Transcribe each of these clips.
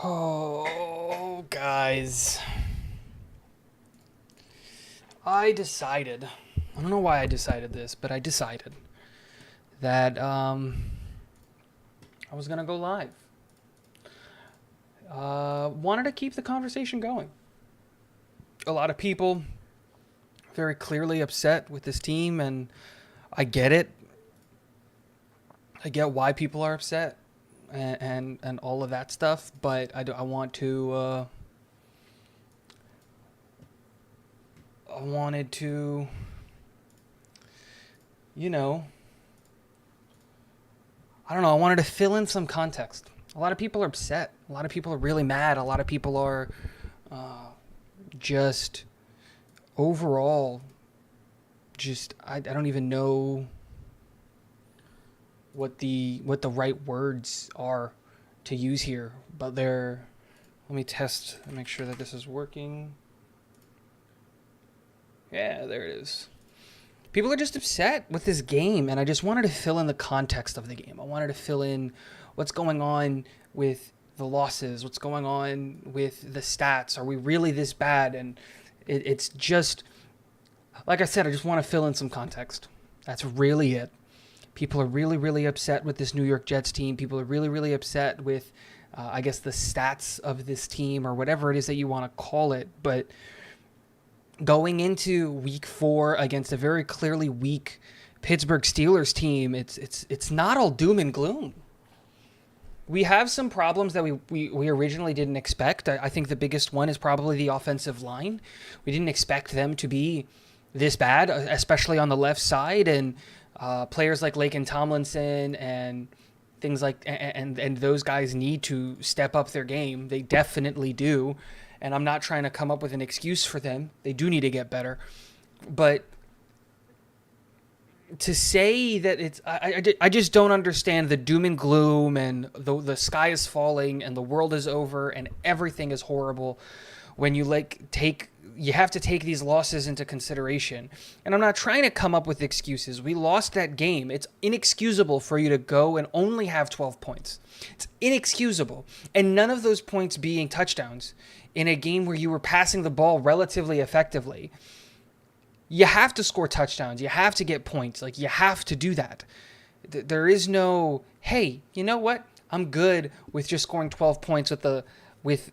Oh, guys. I decided. I don't know why I decided this, but I decided that I was going to go live. Wanted to keep the conversation going. A lot of people very clearly upset with this team, and I get it. I get why people are upset and all of that stuff, but I want to. I wanted to, you know, I don't know. I wanted to fill in some context. A lot of people are upset. A lot of people are really mad. A lot of people are just overall just I don't even know what the right words are to use here, but they're let me test and make sure that this is working. Yeah, there it is. People are just upset with this game, and I just wanted to fill in the context of the game. I wanted to fill in what's going on with the losses, what's going on with the stats. Are we really this bad? And it's just, like I said, I just want to fill in some context. That's really it. People are really, really upset with this New York Jets team. People are really, really upset with, I guess, the stats of this team or whatever it is that you want to call it. But going into week 4 against a very clearly weak Pittsburgh Steelers team, it's not all doom and gloom. We have some problems that we originally didn't expect. I think the biggest one is probably the offensive line. We didn't expect them to be this bad, especially on the left side, and players like Laken Tomlinson and things like and those guys need to step up their game. They definitely do. And I'm not trying to come up with an excuse for them. They do need to get better. But to say that it's... I just don't understand the doom and gloom and the sky is falling and the world is over and everything is horrible when you you have to take these losses into consideration. And I'm not trying to come up with excuses. We lost that game. It's inexcusable for you to go and only have 12 points. It's inexcusable. And none of those points being touchdowns in a game where you were passing the ball relatively effectively. You have to score touchdowns. You have to get points. Like, you have to do that. There is no, hey, you know what? I'm good with just scoring 12 points with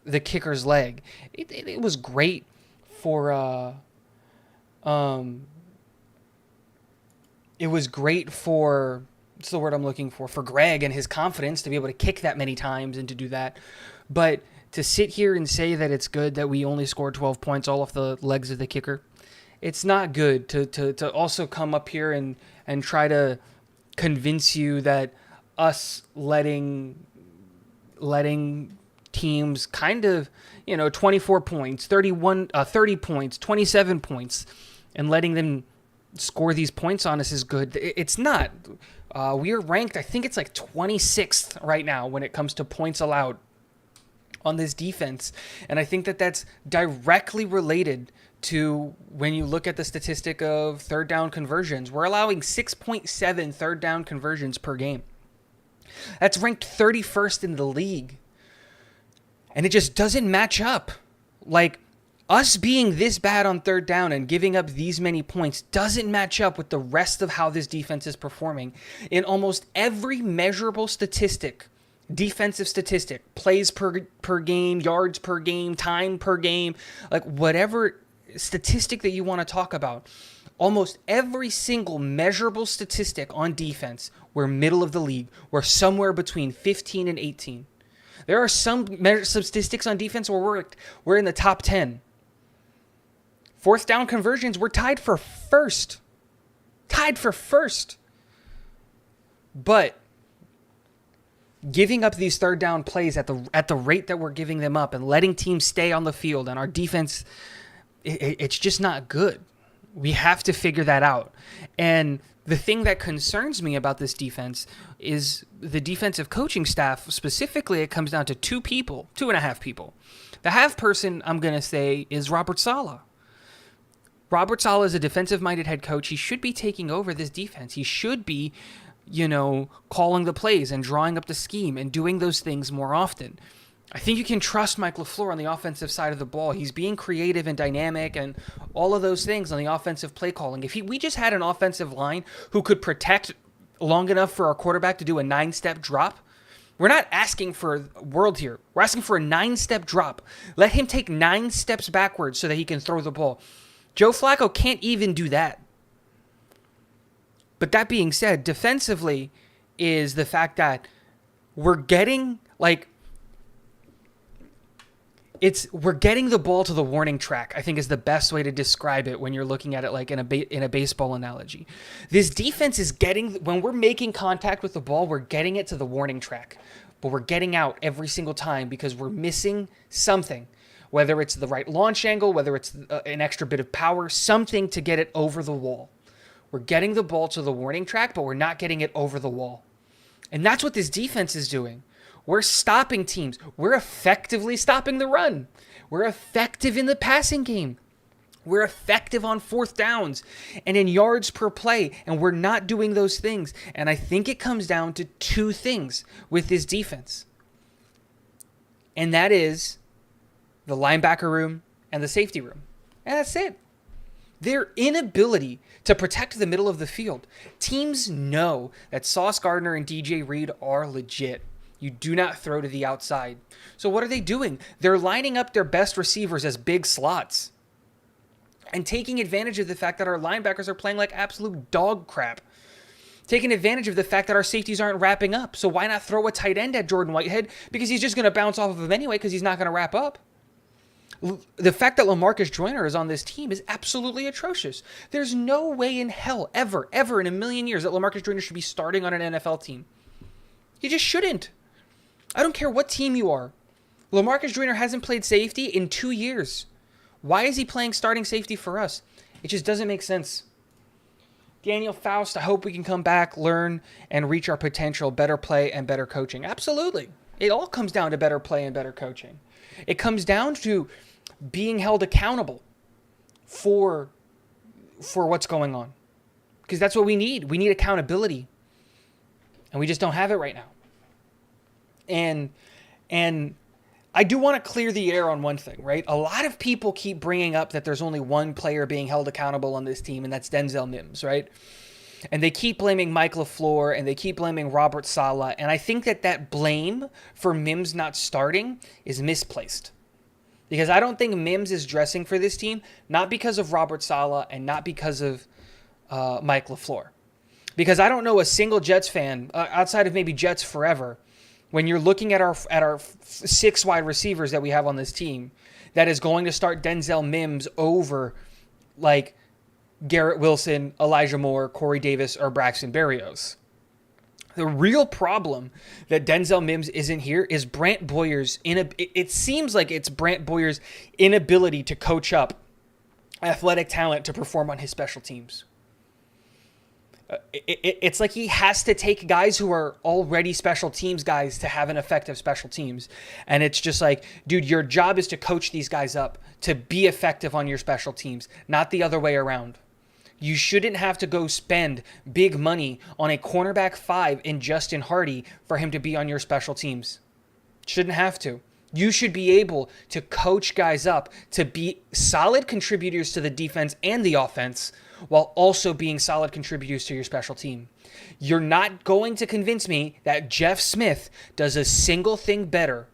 the kicker's leg. It was great for it was great for, what's the word I'm looking for Greg and his confidence to be able to kick that many times and to do that. But to sit here and say that it's good that we only scored 12 points all off the legs of the kicker, it's not good to also come up here and try to convince you that us letting teams kind of, 24 points, 30 points, 27 points, and letting them score these points on us is good. It's not. We are ranked, I think it's like 26th right now when it comes to points allowed on this defense. And I think that that's directly related to when you look at the statistic of third down conversions. We're allowing 6.7 third down conversions per game. That's ranked 31st in the league. And it just doesn't match up. Like, us being this bad on third down and giving up these many points doesn't match up with the rest of how this defense is performing in almost every measurable statistic. Defensive statistic, plays per game, yards per game, time per game, like whatever statistic that you want to talk about. Almost every single measurable statistic on defense, we're middle of the league. We're somewhere between 15 and 18. There are some statistics on defense where we're in the top 10. Fourth down conversions, we're tied for first. But giving up these third down plays at the rate that we're giving them up and letting teams stay on the field and our defense, it's just not good. We have to figure that out. And the thing that concerns me about this defense is the defensive coaching staff. Specifically, it comes down to 2.5 people. The half person, I'm going to say, is Robert Saleh. Robert Saleh is a defensive-minded head coach. He should be taking over this defense. He should be, calling the plays and drawing up the scheme and doing those things more often. I think you can trust Mike LaFleur on the offensive side of the ball. He's being creative and dynamic and all of those things on the offensive play calling. If we just had an offensive line who could protect long enough for our quarterback to do a 9-step drop, we're not asking for a world here. We're asking for a 9-step drop. Let him take 9 steps backwards so that he can throw the ball. Joe Flacco can't even do that. But that being said, defensively is the fact that we're getting we're getting the ball to the warning track, I think is the best way to describe it when you're looking at it like in a baseball analogy. This defense is when we're making contact with the ball, we're getting it to the warning track. But we're getting out every single time because we're missing something. Whether it's the right launch angle, whether it's an extra bit of power, something to get it over the wall. We're getting the ball to the warning track, but we're not getting it over the wall. And that's what this defense is doing. We're stopping teams. We're effectively stopping the run. We're effective in the passing game. We're effective on 4th downs and in yards per play, and we're not doing those things. And I think it comes down to 2 things with this defense. And that is the linebacker room and the safety room. And that's it. Their inability to protect the middle of the field. Teams know that Sauce Gardner and DJ Reed are legit. You do not throw to the outside. So what are they doing? They're lining up their best receivers as big slots and taking advantage of the fact that our linebackers are playing like absolute dog crap. Taking advantage of the fact that our safeties aren't wrapping up. So why not throw a tight end at Jordan Whitehead? Because he's just going to bounce off of him anyway because he's not going to wrap up. The fact that LaMarcus Joyner is on this team is absolutely atrocious. There's no way in hell, ever in a million years that LaMarcus Joyner should be starting on an NFL team. He just shouldn't. I don't care what team you are. LaMarcus Joyner hasn't played safety in 2 years. Why is he playing starting safety for us? It just doesn't make sense. Daniel Faust, I hope we can come back, learn, and reach our potential, better play and better coaching. Absolutely. It all comes down to better play and better coaching. It comes down to being held accountable for what's going on. Because that's what we need. We need accountability. And we just don't have it right now. And I do want to clear the air on one thing, right? A lot of people keep bringing up that there's only one player being held accountable on this team, and that's Denzel Mims, right? And they keep blaming Mike LaFleur, and they keep blaming Robert Saleh. And I think that blame for Mims not starting is misplaced. Because I don't think Mims is dressing for this team, not because of Robert Saleh and not because of Mike LaFleur. Because I don't know a single Jets fan, outside of maybe Jets Forever, when you're looking at our 6 wide receivers that we have on this team, that is going to start Denzel Mims over like Garrett Wilson, Elijah Moore, Corey Davis, or Braxton Berrios. The real problem that Denzel Mims isn't here is Brant Boyer's it seems like it's Brant Boyer's inability to coach up athletic talent to perform on his special teams. It's like he has to take guys who are already special teams guys to have an effective special teams. And it's just like, dude, your job is to coach these guys up to be effective on your special teams, not the other way around. You shouldn't have to go spend big money on a cornerback 5 in Justin Hardy for him to be on your special teams. Shouldn't have to. You should be able to coach guys up to be solid contributors to the defense and the offense while also being solid contributors to your special team. You're not going to convince me that Jeff Smith does a single thing better,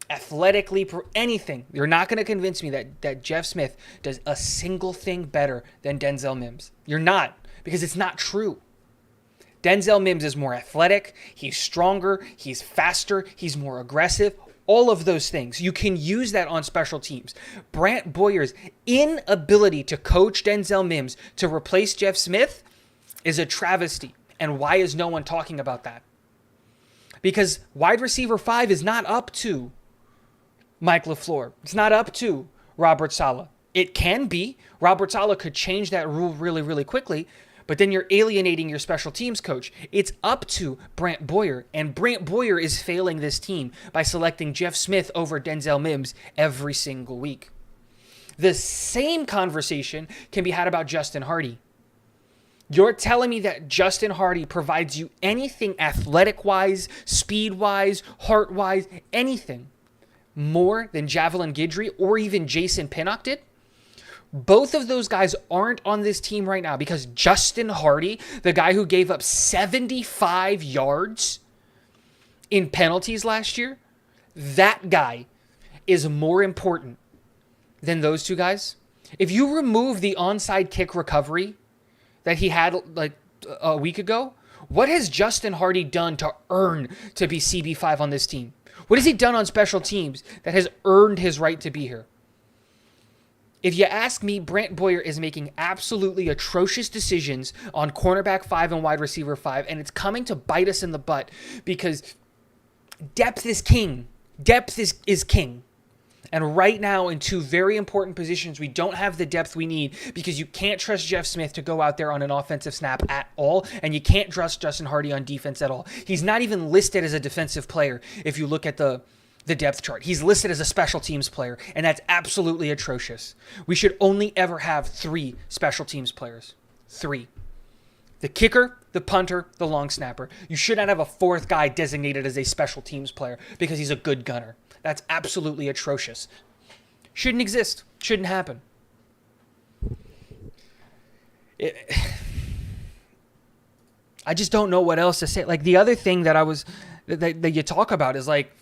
athletically, anything. You're not going to convince me that Jeff Smith does a single thing better than Denzel Mims. You're not, because it's not true. Denzel Mims is more athletic, he's stronger, he's faster, he's more aggressive. All of those things. You can use that on special teams. Brant Boyer's inability to coach Denzel Mims to replace Jeff Smith is a travesty. And why is no one talking about that? Because wide receiver 5 is not up to Mike LaFleur. It's not up to Robert Saleh. It can be. Robert Saleh could change that rule really, really quickly. But then you're alienating your special teams coach. It's up to Brant Boyer, and Brant Boyer is failing this team by selecting Jeff Smith over Denzel Mims every single week. The same conversation can be had about Justin Hardy. You're telling me that Justin Hardy provides you anything athletic-wise, speed-wise, heart-wise, anything more than Javelin Guidry or even Jason Pinnock did. Both of those guys aren't on this team right now because Justin Hardy, the guy who gave up 75 yards in penalties last year, that guy is more important than those two guys. If you remove the onside kick recovery that he had like a week ago, what has Justin Hardy done to earn to be CB5 on this team? What has he done on special teams that has earned his right to be here? If you ask me, Brant Boyer is making absolutely atrocious decisions on cornerback 5 and wide receiver 5, and it's coming to bite us in the butt because depth is king. Depth is king. And right now, in two very important positions, we don't have the depth we need because you can't trust Jeff Smith to go out there on an offensive snap at all, and you can't trust Justin Hardy on defense at all. He's not even listed as a defensive player if you look at the depth chart. He's listed as a special teams player, and that's absolutely atrocious. We should only ever have 3 special teams players. 3. The kicker, the punter, the long snapper. You should not have a 4th guy designated as a special teams player because he's a good gunner. That's absolutely atrocious. Shouldn't exist. Shouldn't happen. I just don't know what else to say. Like the other thing that that you talk about is like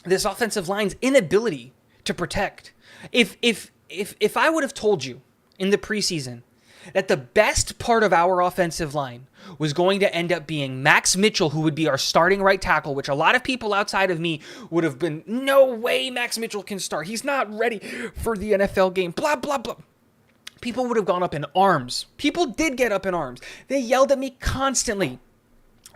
this offensive line's inability to protect. If I would have told you in the preseason that the best part of our offensive line was going to end up being Max Mitchell, who would be our starting right tackle, which a lot of people outside of me would have been, no way Max Mitchell can start. He's not ready for the NFL game, blah, blah, blah. People would have gone up in arms. People did get up in arms. They yelled at me constantly.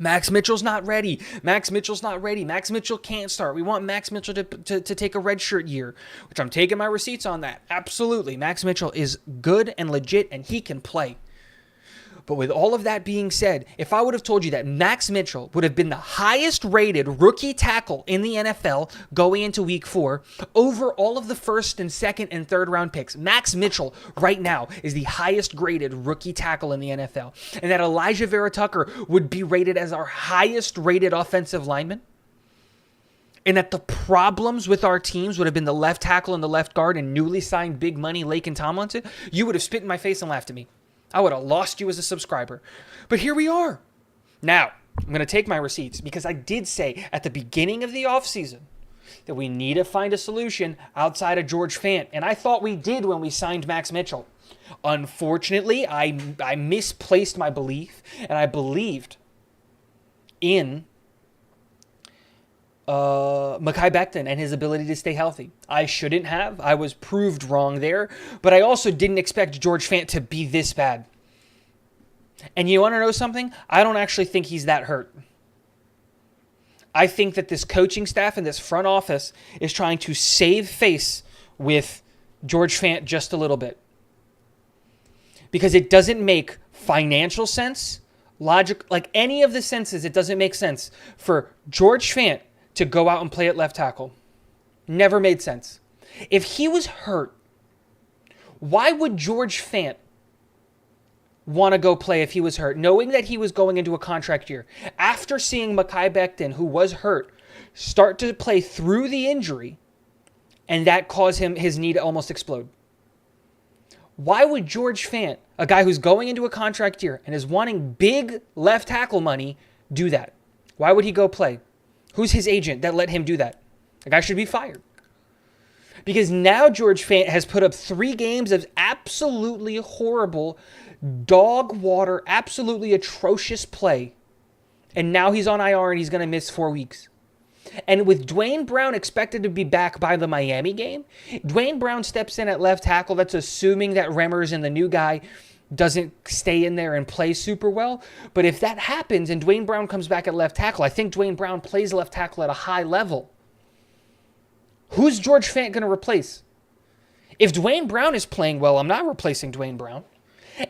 Max Mitchell's not ready. Max Mitchell's not ready. Max Mitchell can't start. We want Max Mitchell to take a redshirt year, which I'm taking my receipts on that. Absolutely. Max Mitchell is good and legit, and he can play. But with all of that being said, if I would have told you that Max Mitchell would have been the highest rated rookie tackle in the NFL going into week 4 over all of the first and second and third round picks, Max Mitchell right now is the highest graded rookie tackle in the NFL. And that Elijah Vera Tucker would be rated as our highest rated offensive lineman. And that the problems with our teams would have been the left tackle and the left guard and newly signed big money Laken Tomlinson, you would have spit in my face and laughed at me. I would have lost you as a subscriber. But here we are. Now, I'm going to take my receipts because I did say at the beginning of the offseason that we need to find a solution outside of George Fant. And I thought we did when we signed Max Mitchell. Unfortunately, I misplaced my belief, and I believed in Mekhi Becton and his ability to stay healthy. I shouldn't have. I was proved wrong there. But I also didn't expect George Fant to be this bad. And you want to know something? I don't actually think he's that hurt. I think that this coaching staff and this front office is trying to save face with George Fant just a little bit. Because it doesn't make financial sense, logic, like any of the senses, it doesn't make sense for George Fant to go out and play at left tackle. Never made sense. If he was hurt, why would George Fant want to go play if he was hurt, knowing that he was going into a contract year? After seeing Mekhi Becton, who was hurt, start to play through the injury, and that caused his knee to almost explode. Why would George Fant, a guy who's going into a contract year and is wanting big left tackle money, do that? Why would he go play? Who's his agent that let him do that? The guy should be fired. Because now George Fant has put up 3 games of absolutely horrible, dog water, absolutely atrocious play. And now he's on IR and he's going to miss 4 weeks. And with Dwayne Brown expected to be back by the Miami game, Dwayne Brown steps in at left tackle. That's assuming that Remmers and the new guy doesn't stay in there and play super well. But if that happens and Dwayne Brown comes back at left tackle, I think Dwayne Brown plays left tackle at a high level. Who's George Fant going to replace? If Dwayne Brown is playing well, I'm not replacing Dwayne Brown.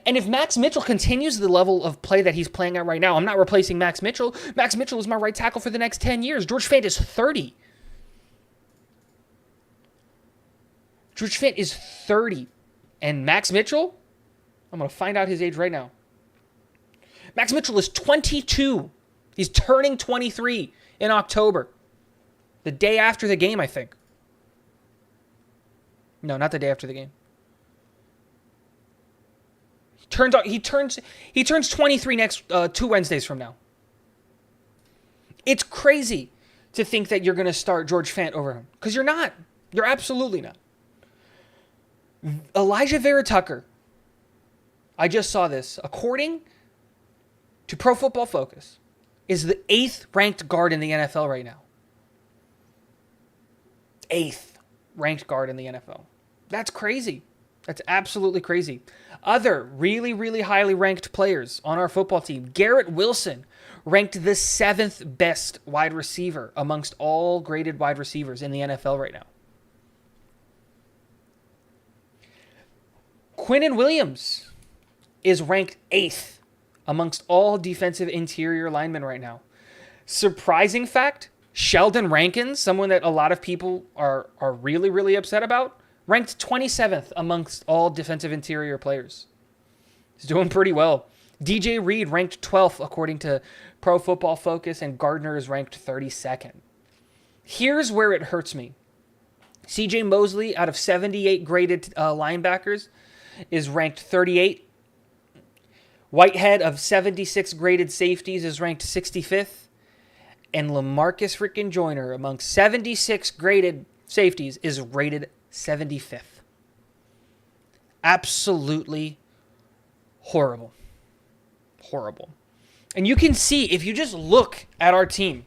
And if Max Mitchell continues the level of play that he's playing at right now, I'm not replacing Max Mitchell. Max Mitchell is my right tackle for the next 10 years. George Fant is 30. George Fant is 30. And Max Mitchell? I'm going to find out his age right now. Max Mitchell is 22. He's turning 23 in October. The day after the game, I think. No, not the day after the game. He turns 23 next 2 Wednesdays from now. It's crazy to think that you're going to start George Fant over him, because you're not. You're absolutely not. Elijah Vera Tucker, I just saw this, according to Pro Football Focus, is the 8th ranked guard in the NFL right now. 8th ranked guard in the NFL. That's crazy. That's absolutely crazy. Other really, really highly ranked players on our football team. Garrett Wilson, ranked the 7th best wide receiver amongst all graded wide receivers in the NFL right now. Quinnen Williams is ranked 8th amongst all defensive interior linemen right now. Surprising fact, Sheldon Rankins, someone that a lot of people are really, really upset about, ranked 27th amongst all defensive interior players. He's doing pretty well. DJ Reed ranked 12th according to Pro Football Focus, and Gardner is ranked 32nd. Here's where it hurts me. CJ Mosley, out of 78 graded linebackers, is ranked 38. Whitehead, of 76 graded safeties, is ranked 65th. And LaMarcus freaking Joyner, among 76 graded safeties, is rated 75th. Absolutely horrible. Horrible. And you can see, if you just look at our team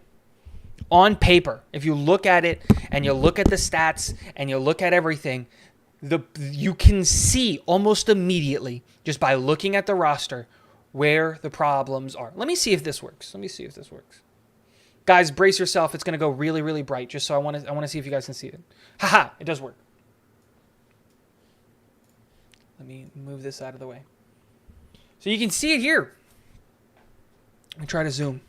on paper, if you look at it and you look at the stats and you look at everything, you can see almost immediately, just by looking at the roster, where the problems are. Let me see if this works. Guys, brace yourself. It's going to go really, really bright, just so I want to see if you guys can see it. Haha, it does work. Let me move this out of the way. So you can see it here. Let me try to zoom.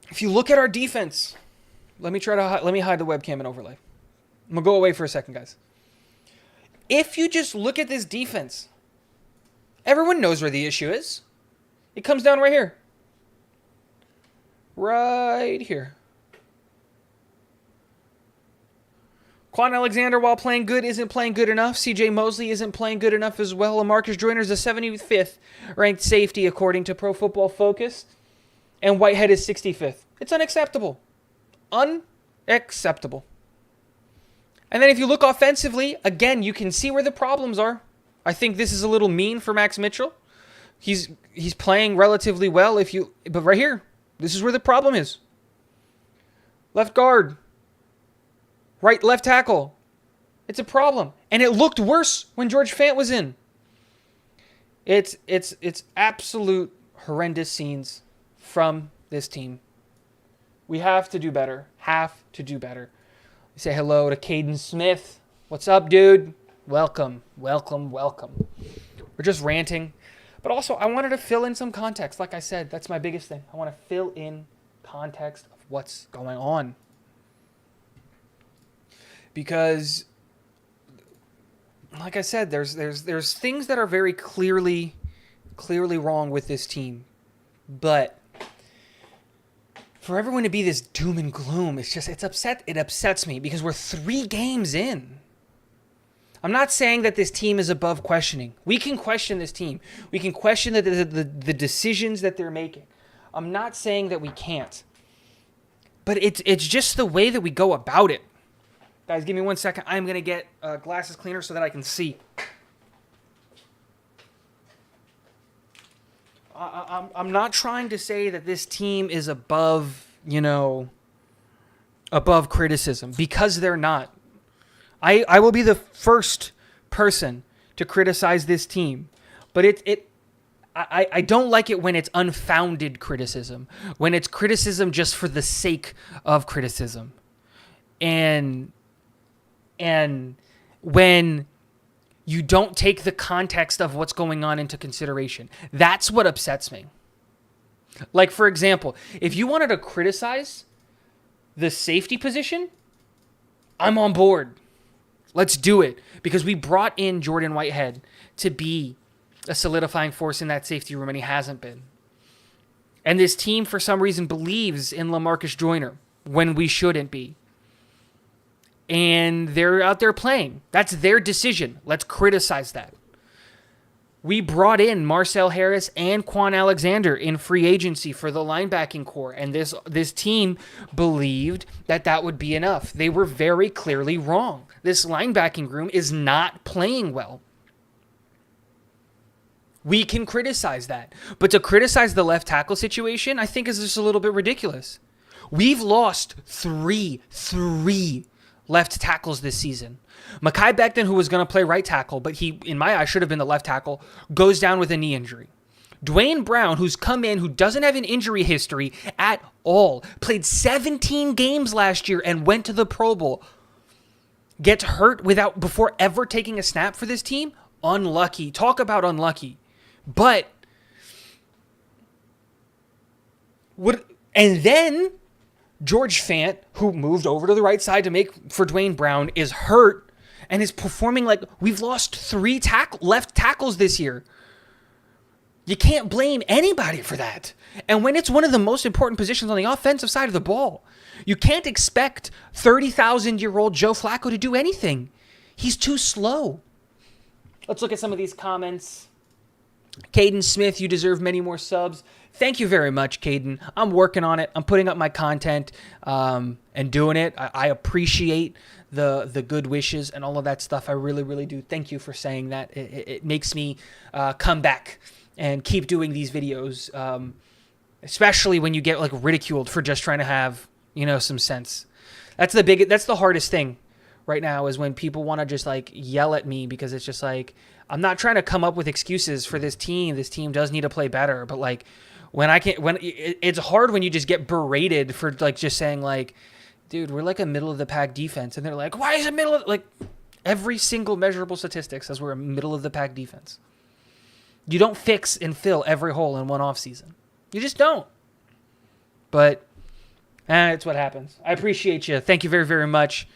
If you look at our defense, let me hide the webcam and overlay. I'm going to go away for a second, guys. If you just look at this defense, everyone knows where the issue is. It comes down right here. Right here. Quan Alexander, while playing good, isn't playing good enough. CJ Mosley isn't playing good enough as well. LaMarcus Joyner is the 75th ranked safety according to Pro Football Focus. And Whitehead is 65th. It's unacceptable. Unacceptable. And then if you look offensively, again, you can see where the problems are. I think this is a little mean for Max Mitchell. He's playing relatively well, but right here, this is where the problem is. Left guard. Left tackle. It's a problem. And it looked worse when George Fant was in. It's absolute horrendous scenes from this team. We have to do better. Say hello to Caden Smith. What's up, dude? Welcome. We're just ranting. But also, I wanted to fill in some context. Like I said, that's my biggest thing. I want to fill in context of what's going on. Because, like I said, there's things that are very clearly wrong with this team. But for everyone to be this doom and gloom, it upsets me, because we're 3 games in. I'm not saying that this team is above questioning. We can question this team. We can question the decisions that they're making. I'm not saying that we can't. But it's just the way that we go about it. Guys, give me 1 second. I'm going to get glasses cleaner so that I can see. I'm not trying to say that this team is above criticism, because they're not. I will be the first person to criticize this team, but I don't like it when it's unfounded criticism, when it's criticism just for the sake of criticism, and when you don't take the context of what's going on into consideration. That's what upsets me. Like, for example, if you wanted to criticize the safety position, I'm on board. Let's do it. Because we brought in Jordan Whitehead to be a solidifying force in that safety room, and he hasn't been. And this team, for some reason, believes in LaMarcus Joyner. when we shouldn't be. And they're out there playing. That's their decision. Let's criticize that. We brought in Marcel Harris and Quan Alexander in free agency for the linebacking core, and this team believed that that would be enough. They were very clearly wrong. This linebacking room is not playing well. We can criticize that, but to criticize the left tackle situation, I think is just a little bit ridiculous. We've lost three left tackles this season. Mekhi Becton, who was going to play right tackle, but he, in my eyes, should have been the left tackle, goes down with a knee injury. Dwayne Brown, who's come in, who doesn't have an injury history at all, played 17 games last year and went to the Pro Bowl, gets hurt before ever taking a snap for this team. Unlucky. Talk about unlucky. But and then George Fant, who moved over to the right side to make for Dwayne Brown, is hurt and is performing like we've lost three left tackles this year. You can't blame anybody for that. And when it's one of the most important positions on the offensive side of the ball, you can't expect 30,000-year-old Joe Flacco to do anything. He's too slow. Let's look at some of these comments. Caden Smith, you deserve many more subs. Thank you very much, Caden. I'm working on it. I'm putting up my content and doing it. I appreciate the good wishes and all of that stuff. I really, really do. Thank you for saying that. It makes me come back and keep doing these videos, especially when you get like ridiculed for just trying to have, some sense. That's the hardest thing right now, is when people want to just like yell at me, because it's just like, I'm not trying to come up with excuses for this team. This team does need to play better, but like it's hard when you just get berated for like just saying like, dude, we're like a middle of the pack defense, and they're like, why is it like every single measurable statistic says we're a middle of the pack defense. You don't fix and fill every hole in one offseason. You just don't. But it's what happens. I appreciate you. Thank you very, very much.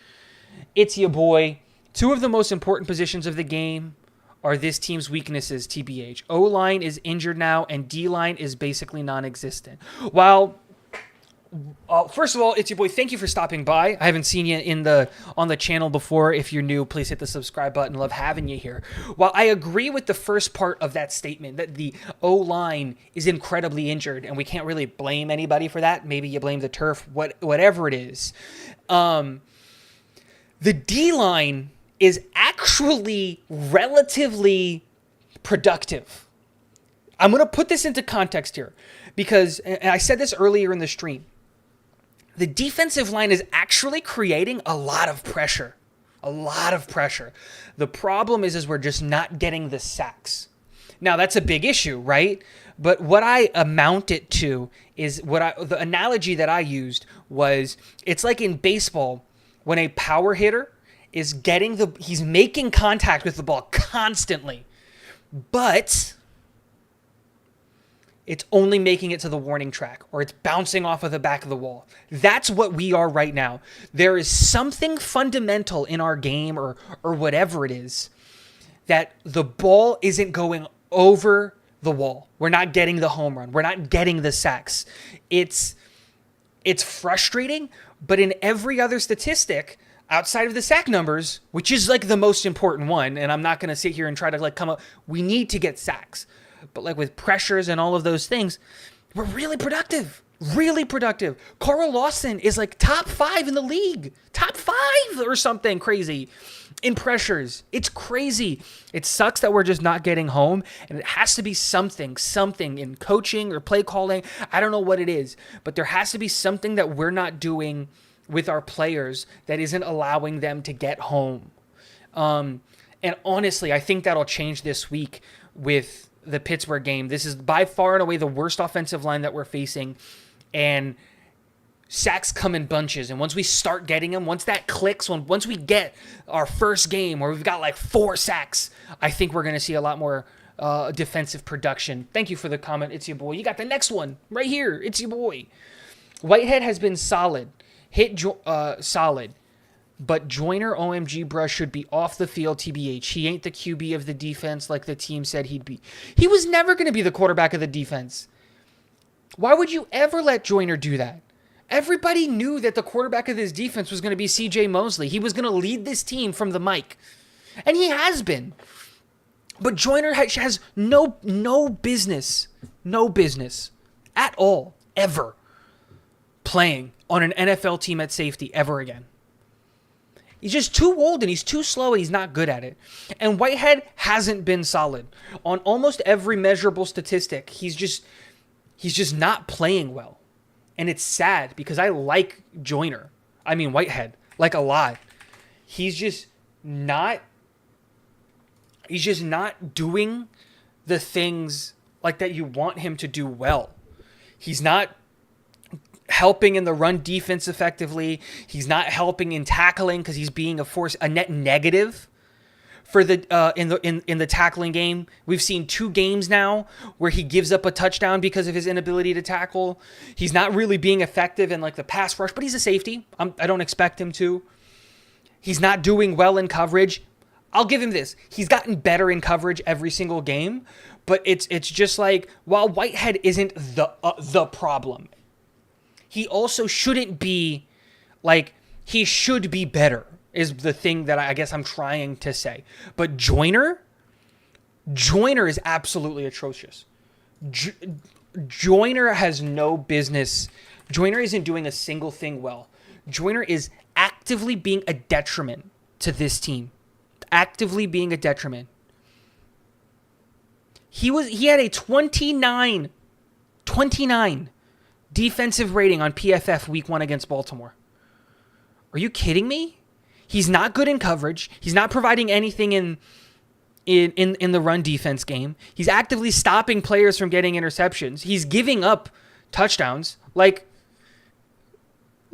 It's your boy. Two of the most important positions of the game are this team's weaknesses, TBH. O-line is injured now, and D-line is basically non-existent. While, first of all, it's your boy. Thank you for stopping by. I haven't seen you on the channel before. If you're new, please hit the subscribe button. Love having you here. While I agree with the first part of that statement, that the O-line is incredibly injured, and we can't really blame anybody for that. Maybe you blame the turf, whatever it is. The D-line is actually relatively productive. I'm going to put this into context here, because, and I said this earlier in the stream, the defensive line is actually creating a lot of pressure. A lot of pressure. The problem is we're just not getting the sacks. Now, that's a big issue, right? But what I amount it to is the analogy that I used was, it's like in baseball when a power hitter is he's making contact with the ball constantly, but it's only making it to the warning track, or it's bouncing off of the back of the wall. That's what we are right now. There is something fundamental in our game, or whatever it is, that the ball isn't going over the wall. We're not getting the home run. We're not getting the sacks. It's frustrating, but in every other statistic, outside of the sack numbers, which is like the most important one, and I'm not going to sit here and try to like come up, we need to get sacks. But like with pressures and all of those things, we're really productive. Really productive. Carl Lawson is like top 5 in the league. Top 5 or something crazy in pressures. It's crazy. It sucks that we're just not getting home, and it has to be something in coaching or play calling. I don't know what it is, but there has to be something that we're not doing with our players that isn't allowing them to get home. And honestly, I think that'll change this week with the Pittsburgh game. This is by far and away the worst offensive line that we're facing, and sacks come in bunches. And once we start getting them, once that clicks, once we get our first game where we've got like 4 sacks, I think we're going to see a lot more defensive production. Thank you for the comment. It's your boy. You got the next one right here. It's your boy. Whitehead has been solid. Solid. But Joyner, OMG, bruh, should be off the field, TBH. He ain't the QB of the defense like the team said he'd be. He was never going to be the quarterback of the defense. Why would you ever let Joyner do that? Everybody knew that the quarterback of this defense was going to be C.J. Mosley. He was going to lead this team from the mic. And he has been. But Joyner has no business at all, ever, playing on an NFL team at safety ever again. He's just too old and he's too slow and he's not good at it. And Whitehead hasn't been solid. On almost every measurable statistic, he's just not playing well. And it's sad because I like Whitehead, like a lot. He's just not doing the things like that you want him to do well. He's not helping in the run defense effectively. He's not helping in tackling because he's being a net negative for the in the tackling game. We've seen 2 games now where he gives up a touchdown because of his inability to tackle. He's not really being effective in like the pass rush, but he's a safety. I don't expect him to. He's not doing well in coverage. I'll give him this. He's gotten better in coverage every single game, but it's just like, while Whitehead isn't the problem, he also shouldn't be like, he should be better is the thing that I guess I'm trying to say. But Joyner is absolutely atrocious. Joyner has no business. Joyner isn't doing a single thing well. Joyner is actively being a detriment to this team. Actively being a detriment. He had a 29 defensive rating on PFF week 1 against Baltimore. Are you kidding me? He's not good in coverage. He's not providing anything in the run defense game. He's actively stopping players from getting interceptions. He's giving up touchdowns. Like,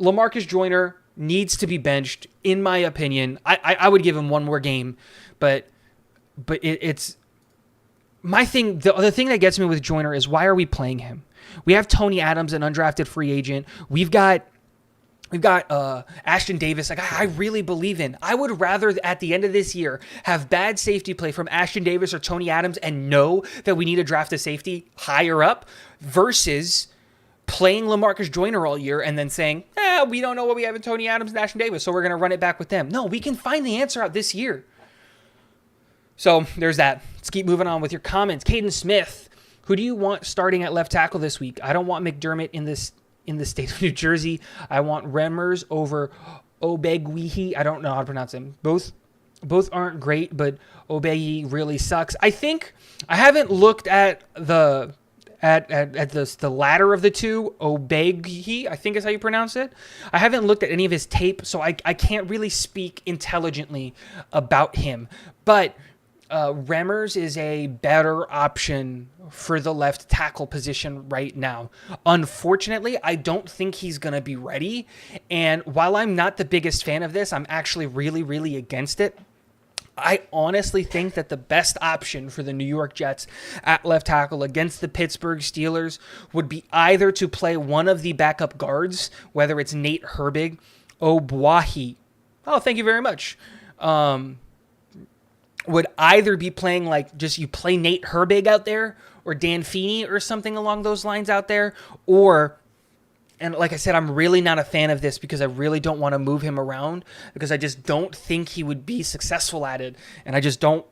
LaMarcus Joyner needs to be benched, in my opinion. I would give him one more game, but it's my thing. The thing that gets me with Joyner is, why are we playing him? We have Tony Adams, an undrafted free agent. We've got Ashton Davis, like I really believe in. I would rather at the end of this year have bad safety play from Ashton Davis or Tony Adams and know that we need to draft a safety higher up versus playing LaMarcus Joyner all year and then saying, we don't know what we have in Tony Adams and Ashton Davis, so we're going to run it back with them. No, we can find the answer out this year. So there's that. Let's keep moving on with your comments. Caden Smith, who do you want starting at left tackle this week? I don't want McDermott in the state of New Jersey. I want Remmers over Obegwihi. I don't know how to pronounce him. Both aren't great, but Obegi really sucks. I think I haven't looked at the latter of the two, Obegi, I think is how you pronounce it. I haven't looked at any of his tape, so I can't really speak intelligently about him. But Remmers is a better option for the left tackle position right now. Unfortunately, I don't think he's going to be ready. And while I'm not the biggest fan of this, I'm actually really, really against it. I honestly think that the best option for the New York Jets at left tackle against the Pittsburgh Steelers would be either to play one of the backup guards, whether it's Nate Herbig, Obwahi. Oh, thank you very much. Would either be playing like just you play Nate Herbig out there or Dan Feeney or something along those lines out there, or, and like I said, I'm really not a fan of this because I really don't want to move him around because I just don't think he would be successful at it. And I don't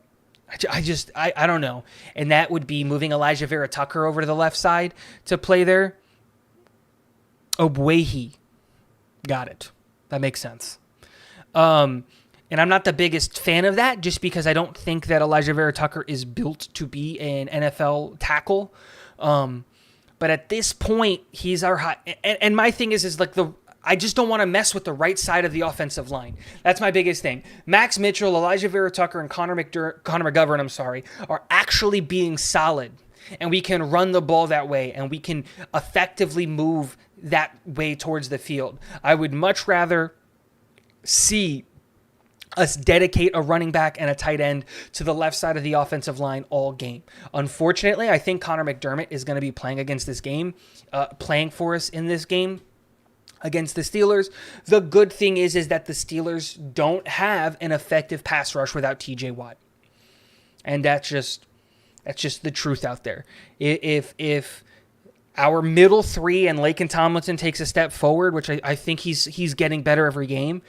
know. And that would be moving Elijah Vera Tucker over to the left side to play there. Obwahi. Got it. That makes sense. And I'm not the biggest fan of that just because I don't think that Elijah Vera Tucker is built to be an NFL tackle. But at this point, he's our high. And my thing is like I just don't want to mess with the right side of the offensive line. That's my biggest thing. Max Mitchell, Elijah Vera Tucker, and Connor McGovern, are actually being solid. And we can run the ball that way, and we can effectively move that way towards the field. I would much rather see us dedicate a running back and a tight end to the left side of the offensive line all game. Unfortunately, I think Connor McDermott is going to be playing for us in this game against the Steelers. The good thing is that the Steelers don't have an effective pass rush without TJ Watt. And that's just the truth out there. If our middle three and Laken Tomlinson takes a step forward, which I think he's getting better every game.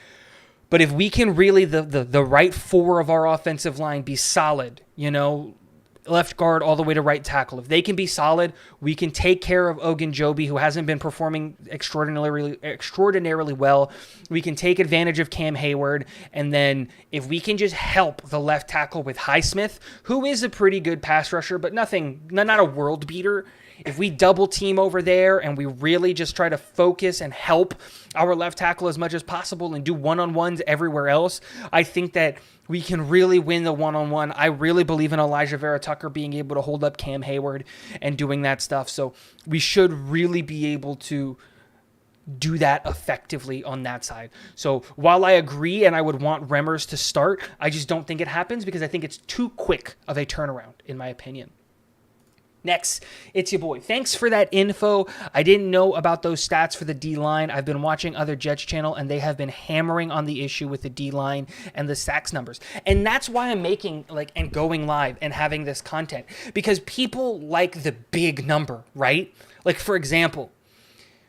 But if we can really, the right four of our offensive line be solid, left guard all the way to right tackle, if they can be solid, we can take care of Ogunjobi, who hasn't been performing extraordinarily well. We can take advantage of Cam Hayward. And then if we can just help the left tackle with Highsmith, who is a pretty good pass rusher, but not a world beater. If we double team over there and we really just try to focus and help our left tackle as much as possible and do one-on-ones everywhere else, I think that we can really win the one-on-one. I really believe in Elijah Vera-Tucker being able to hold up Cam Hayward and doing that stuff. So we should really be able to do that effectively on that side. So while I agree and I would want Remmers to start, I just don't think it happens because I think it's too quick of a turnaround, in my opinion. Next, it's your boy. Thanks for that info. I didn't know about those stats for the D-line. I've been watching other Jets channel, and they have been hammering on the issue with the D-line and the sacks numbers. And that's why I'm making, and going live and having this content. Because people like the big number, right? For example,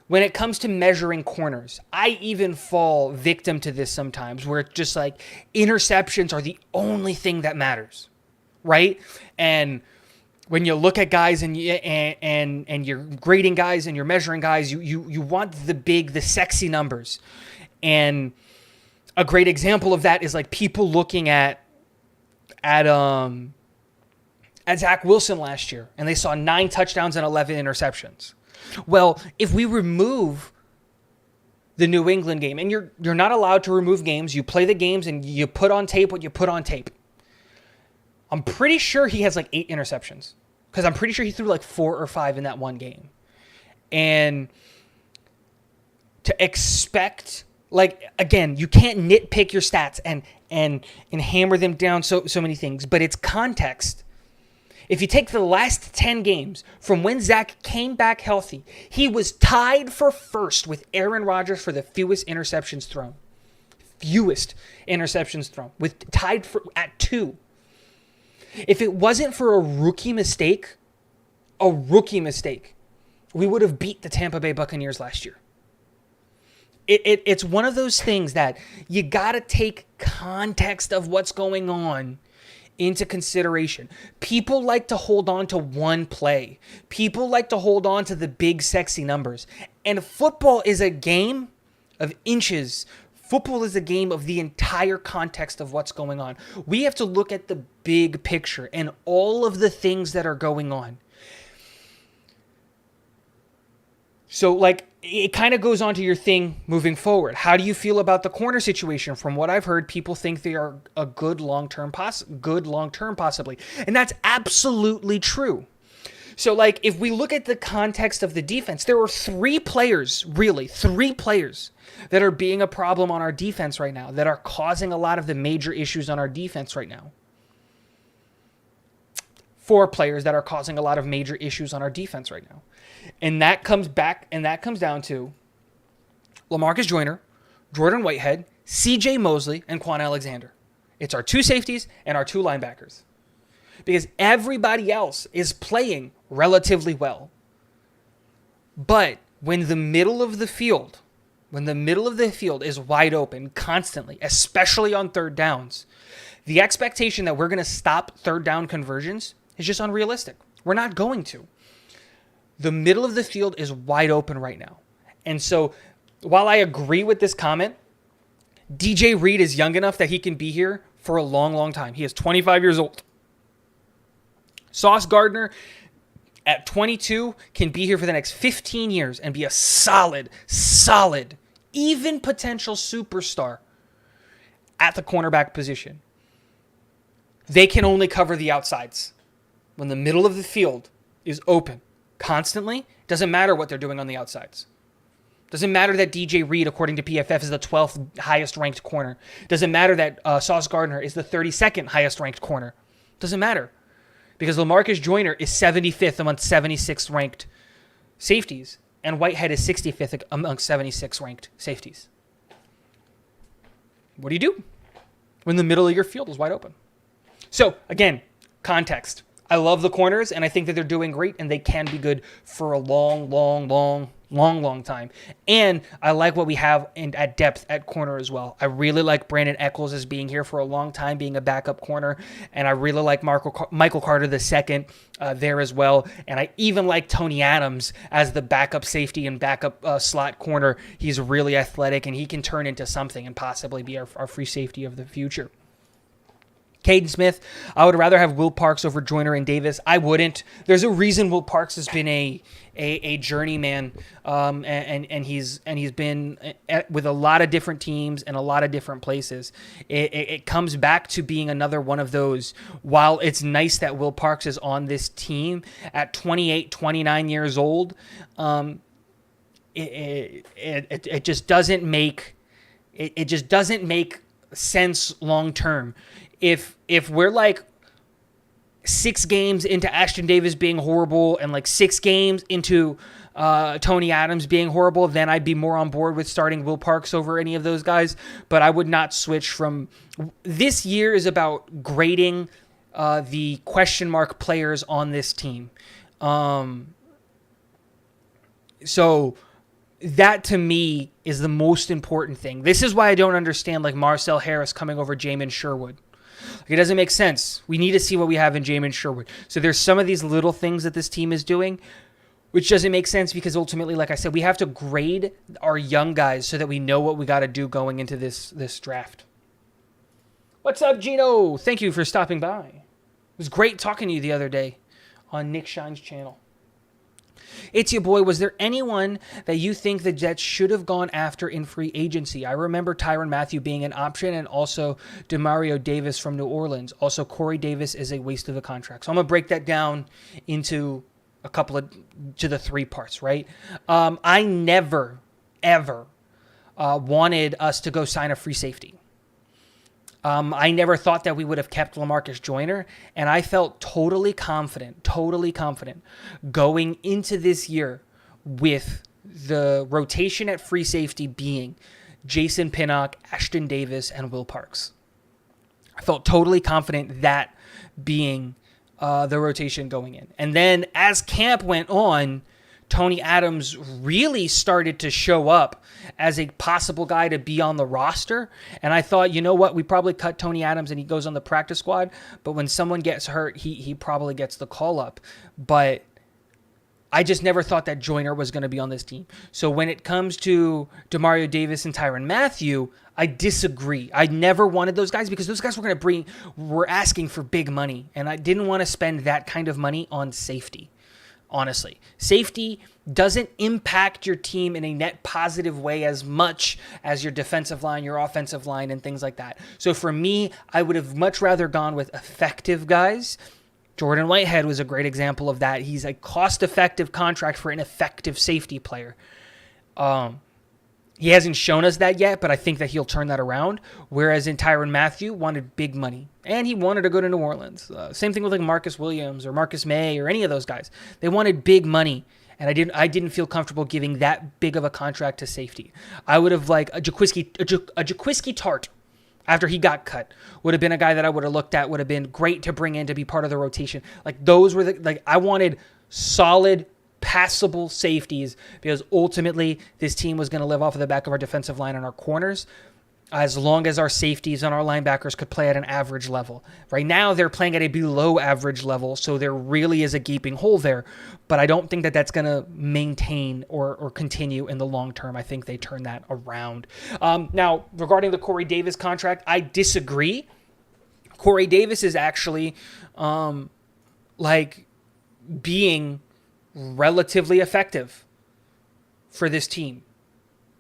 when it comes to measuring corners, I even fall victim to this sometimes, where it's just interceptions are the only thing that matters, right? And when you look at guys and you're grading guys and you're measuring guys, you want the sexy numbers. And a great example of that is people looking at Zach Wilson last year, and they saw 9 touchdowns and 11 interceptions. Well, if we remove the New England game, and you're not allowed to remove games, you play the games and you put on tape what you put on tape. I'm pretty sure he has 8 interceptions because I'm pretty sure he threw 4 or 5 in that one game. And to expect, again, you can't nitpick your stats and hammer them down so many things, but it's context. If you take the last 10 games from when Zach came back healthy, he was tied for first with Aaron Rodgers for the fewest interceptions thrown. Tied at 2. If it wasn't for a rookie mistake, we would have beat the Tampa Bay Buccaneers last year. It's one of those things that you got to take context of what's going on into consideration. People like to hold on to one play. People like to hold on to the big, sexy numbers. And football is a game of inches. Football is a game of the entire context of what's going on. We have to look at the big picture and all of the things that are going on. So, it kind of goes on to your thing moving forward. How do you feel about the corner situation? From what I've heard, people think they are a good long-term possibly. And that's absolutely true. So, if we look at the context of the defense, there are 3 players that are being a problem on our defense right now, that are causing a lot of the major issues on our defense right now. 4 players that are causing a lot of major issues on our defense right now. And that comes down to LaMarcus Joyner, Jordan Whitehead, CJ Mosley, and Quan Alexander. It's our 2 safeties and our 2 linebackers. Because everybody else is playing relatively well. But when the middle of the field is wide open constantly, especially on third downs, the expectation that we're going to stop third down conversions is just unrealistic. We're not going to. The middle of the field is wide open right now. And so while I agree with this comment, DJ Reed is young enough that he can be here for a long, long time. He is 25 years old. Sauce Gardner at 22 can be here for the next 15 years and be a solid, even potential superstar at the cornerback position. They can only cover the outsides. When the middle of the field is open constantly, doesn't matter what they're doing on the outsides. Doesn't matter that DJ Reed, according to PFF, is the 12th highest ranked corner. Doesn't matter that Sauce Gardner is the 32nd highest ranked corner. Doesn't matter. Because LaMarcus Joyner is 75th amongst 76 ranked safeties, and Whitehead is 65th amongst 76 ranked safeties. What do you do when the middle of your field is wide open? So, again, context. I love the corners, and I think that they're doing great, and they can be good for a long time. And I like what we have at depth at corner as well. I really like Brandon Eccles as being here for a long time, being a backup corner, and I really like Michael Carter II there as well. And I even like Tony Adams as the backup safety and backup slot corner. He's really athletic, and he can turn into something and possibly be our free safety of the future. Caden Smith, I would rather have Will Parks over Joyner and Davis. I wouldn't. There's a reason Will Parks has been a journeyman, and he's been with a lot of different teams and a lot of different places. It comes back to being another one of those. While it's nice that Will Parks is on this team at 28, 29 years old, it just doesn't make sense long term. If we're like 6 games into Ashton Davis being horrible and like 6 games into Tony Adams being horrible, then I'd be more on board with starting Will Parks over any of those guys. But I would not switch from. This year is about grading the question mark players on this team. So that to me is the most important thing. This is why I don't understand like Marcel Harris coming over Jamin Sherwood. Like, it doesn't make sense. We need to see what we have in Jamin Sherwood. So there's some of these little things that this team is doing, which doesn't make sense because ultimately, like I said, we have to grade our young guys so that we know what we got to do going into this draft. What's up, Gino? Thank you for stopping by. It was great talking to you the other day on Nick Shine's channel. It's your boy. Was there anyone that you think the Jets should have gone after in free agency? I remember Tyrann Mathieu being an option and also Demario Davis from New Orleans. Also, Corey Davis is a waste of a contract. So I'm going to break that down into to the 3 parts, right? I never, ever wanted us to go sign a free safety. I never thought that we would have kept LaMarcus Joyner, and I felt totally confident going into this year with the rotation at free safety being Jason Pinnock, Ashton Davis, and Will Parks. I felt totally confident that being the rotation going in. And then as camp went on, Tony Adams really started to show up as a possible guy to be on the roster. And I thought, you know what, we probably cut Tony Adams and he goes on the practice squad. But when someone gets hurt, he probably gets the call up. But I just never thought that Joyner was going to be on this team. So when it comes to Demario Davis and Tyrann Mathieu, I disagree. I never wanted those guys because those guys were asking for big money. And I didn't want to spend that kind of money on safety. Honestly, safety doesn't impact your team in a net positive way as much as your defensive line, your offensive line, and things like that. So for me, I would have much rather gone with effective guys. Jordan Whitehead was a great example of that. He's a cost-effective contract for an effective safety player. He hasn't shown us that yet, but I think that he'll turn that around. Whereas in Tyrann Mathieu wanted big money, and he wanted to go to New Orleans. Same thing with like Marcus Williams or Marcus May or any of those guys. They wanted big money, and I didn't feel comfortable giving that big of a contract to safety. I would have like a Jaquiski Tart after he got cut would have been a guy that I would have looked at, would have been great to bring in to be part of the rotation. Like those were I wanted solid, passable safeties because ultimately this team was going to live off of the back of our defensive line and our corners as long as our safeties and our linebackers could play at an average level. Right now they're playing at a below average level, so there really is a gaping hole there, but I don't think that that's going to maintain or continue in the long term. I think they turn that around. Now, regarding the Corey Davis contract, I disagree. Corey Davis is actually being relatively effective for this team,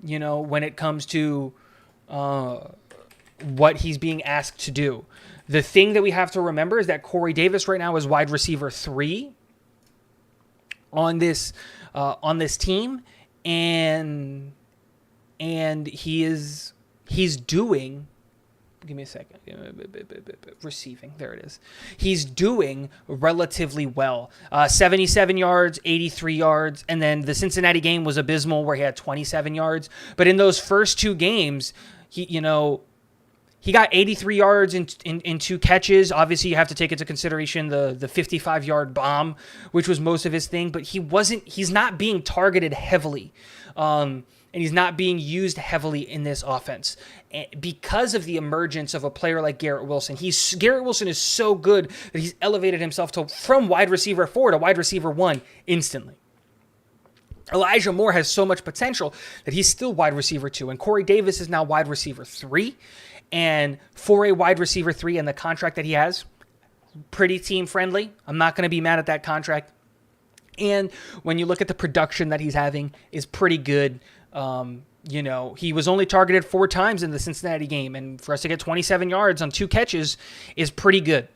you know, when it comes to what he's being asked to do. The thing that we have to remember is that Corey Davis right now is wide receiver 3 on this team, and he's doing. Give me a second. Receiving. There it is. He's doing relatively well. 77 yards, 83 yards. And then the Cincinnati game was abysmal where he had 27 yards. But in those first 2 games, he He got 83 yards in 2 catches. Obviously, you have to take into consideration the 55-yard bomb, which was most of his thing. But he's not being targeted heavily. And he's not being used heavily in this offense because of the emergence of a player like Garrett Wilson. Garrett Wilson is so good that he's elevated himself from wide receiver 4 to wide receiver 1 instantly. Elijah Moore has so much potential that he's still wide receiver 2, and Corey Davis is now wide receiver 3. And for a wide receiver 3 and the contract that he has, pretty team friendly. I'm not going to be mad at that contract. And when you look at the production that he's having, is pretty good. He was only targeted 4 times in the Cincinnati game, and for us to get 27 yards on 2 catches is pretty good.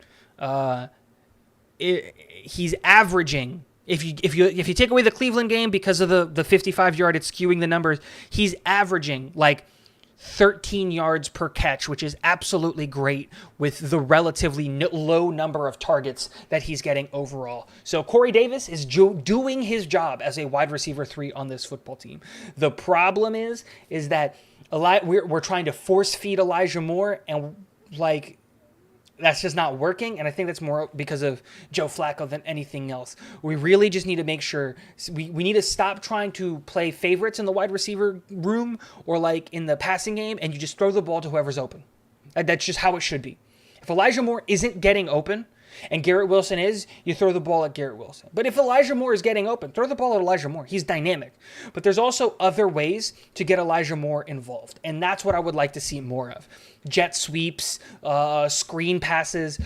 He's averaging. If you take away the Cleveland game because of the 55-yard, it's skewing the numbers. He's averaging like 13 yards per catch, which is absolutely great with the relatively low number of targets that he's getting overall. So Corey Davis is doing his job as a wide receiver 3 on this football team. The problem is that we're trying to force feed Elijah Moore, and that's just not working, and I think that's more because of Joe Flacco than anything else. We really just need to make sure we need to stop trying to play favorites in the wide receiver room or like in the passing game, and you just throw the ball to whoever's open. That's just how it should be. If Elijah Moore isn't getting open and Garrett Wilson is, you throw the ball at Garrett Wilson. But if Elijah Moore is getting open, throw the ball at Elijah Moore. He's dynamic. But there's also other ways to get Elijah Moore involved, and that's what I would like to see more of. Jet sweeps, screen passes,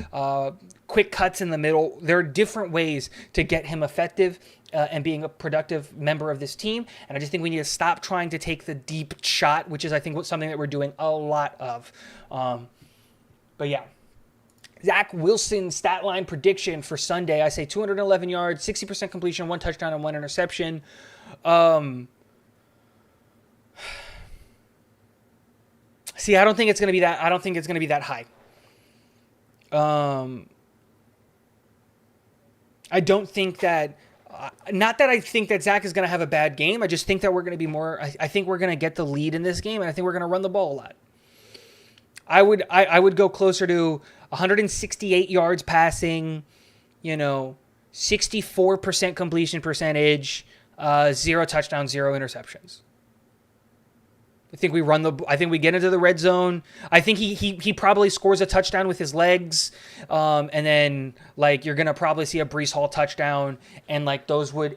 quick cuts in the middle. There are different ways to get him effective and being a productive member of this team. And I just think we need to stop trying to take the deep shot, which is, I think, something that we're doing a lot of. But yeah. Zach Wilson's stat line prediction for Sunday, I say 211 yards, 60% completion, 1 touchdown, and 1 interception. See, I don't think it's going to be that. I don't think it's going to be that high. I don't think that. Not that I think that Zach is going to have a bad game. I just think that we're going to be more. I think we're going to get the lead in this game, and I think we're going to run the ball a lot. I would go closer to 168 yards passing, 64% completion percentage, 0 touchdowns, 0 interceptions. I think we get into the red zone. I think he probably scores a touchdown with his legs. And then you're going to probably see a Breece Hall touchdown. And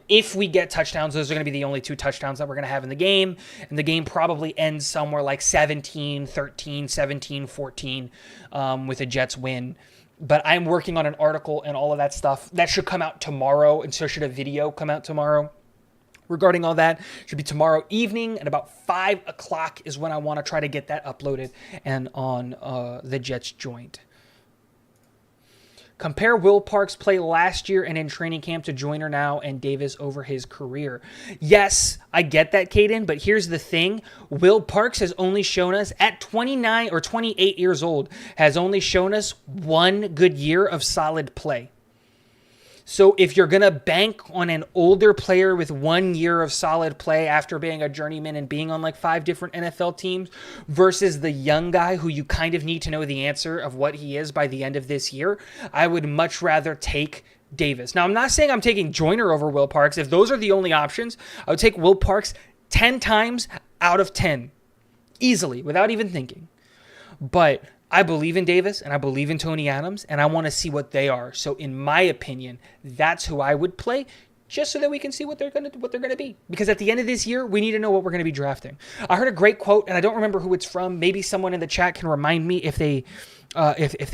if we get touchdowns, those are going to be the only 2 touchdowns that we're going to have in the game. And the game probably ends somewhere like 17-13, 17-14 with a Jets win. But I'm working on an article and all of that stuff. That should come out tomorrow. And so should a video come out tomorrow. Regarding all that, should be tomorrow evening at about 5 o'clock is when I want to try to get that uploaded and on the Jets joint. Compare Will Parks' play last year and in training camp to Joyner now and Davis over his career. Yes, I get that, Caden, but here's the thing. Will Parks has only shown us, at 29 or 28 years old, has only shown us 1 good year of solid play. So if you're going to bank on an older player with 1 year of solid play after being a journeyman and being on 5 different NFL teams versus the young guy who you kind of need to know the answer of what he is by the end of this year, I would much rather take Davis. Now, I'm not saying I'm taking Joyner over Will Parks. If those are the only options, I would take Will Parks 10 times out of 10. Easily, without even thinking. But I believe in Davis and I believe in Tony Adams, and I want to see what they are. So in my opinion, that's who I would play, just so that we can see what they're going to be. Because at the end of this year, we need to know what we're going to be drafting. I heard a great quote, and I don't remember who it's from. Maybe someone in the chat can remind me if they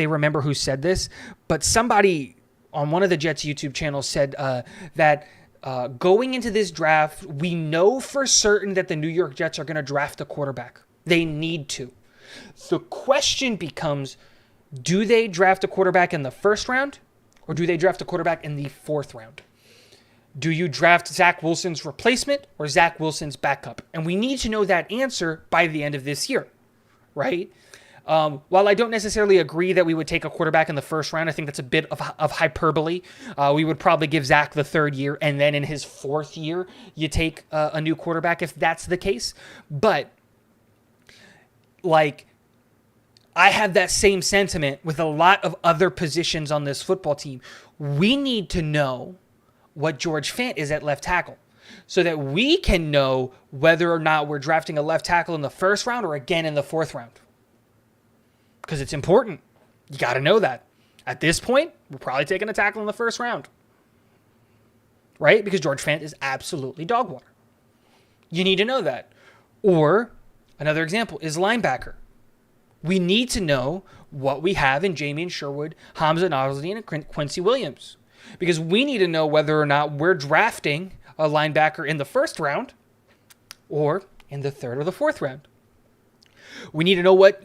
remember who said this. But somebody on one of the Jets YouTube channels said that going into this draft, we know for certain that the New York Jets are going to draft a quarterback. They need to. The question becomes, do they draft a quarterback in the first round or do they draft a quarterback in the 4th round? Do you draft Zach Wilson's replacement or Zach Wilson's backup? And we need to know that answer by the end of this year, right? While I don't necessarily agree that we would take a quarterback in the 1st round, I think that's a bit of hyperbole. We would probably give Zach the 3rd year, and then in his 4th year, you take a new quarterback if that's the case. But I have that same sentiment with a lot of other positions on this football team. We need to know what George Fant is at left tackle so that we can know whether or not we're drafting a left tackle in the first round or again in the fourth round. Because it's important. You got to know that. At this point, we're probably taking a tackle in the first round. Right? Because George Fant is absolutely dog water. You need to know that. Or another example is linebacker. We need to know what we have in Jamien Sherwood, Hamza Nasruddin, and Quincy Williams. Because we need to know whether or not we're drafting a linebacker in the first round or in the third or the fourth round. We need to know what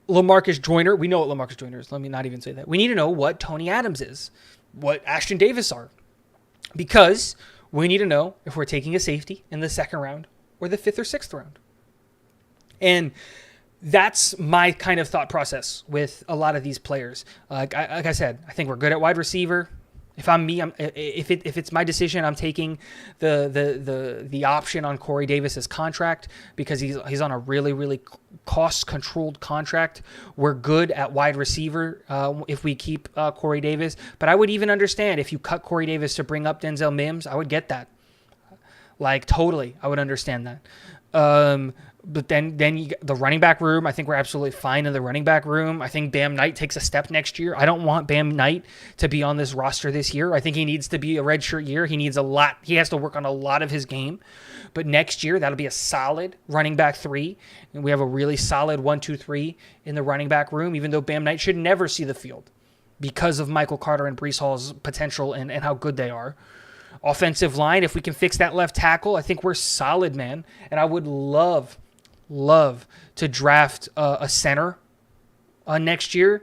LaMarcus Joyner, we know what LaMarcus Joyner is. Let me not even say that. We need to know what Tony Adams is, what Ashton Davis are. Because we need to know if we're taking a safety in the second round or the fifth or sixth round. And that's my kind of thought process with a lot of these players. Like I said, I think we're good at wide receiver. If I'm me, if it's my decision, I'm taking the option on Corey Davis's contract because he's on a really, really cost-controlled contract. We're good at wide receiver if we keep Corey Davis. But I would even understand if you cut Corey Davis to bring up Denzel Mims. I would get that. Like, totally, I would understand that. But then the running back room, I think we're absolutely fine in the running back room. I think Bam Knight takes a step next year. I don't want Bam Knight to be on this roster this year. I think he needs to be a redshirt year. He needs a lot. He has to work on a lot of his game. But next year, that'll be a solid running back 3. And we have a really solid 1, 2, 3 in the running back room, even though Bam Knight should never see the field because of Michael Carter and Breece Hall's potential and how good they are. Offensive line, if we can fix that left tackle, I think we're solid, man. And I would love to draft a center next year.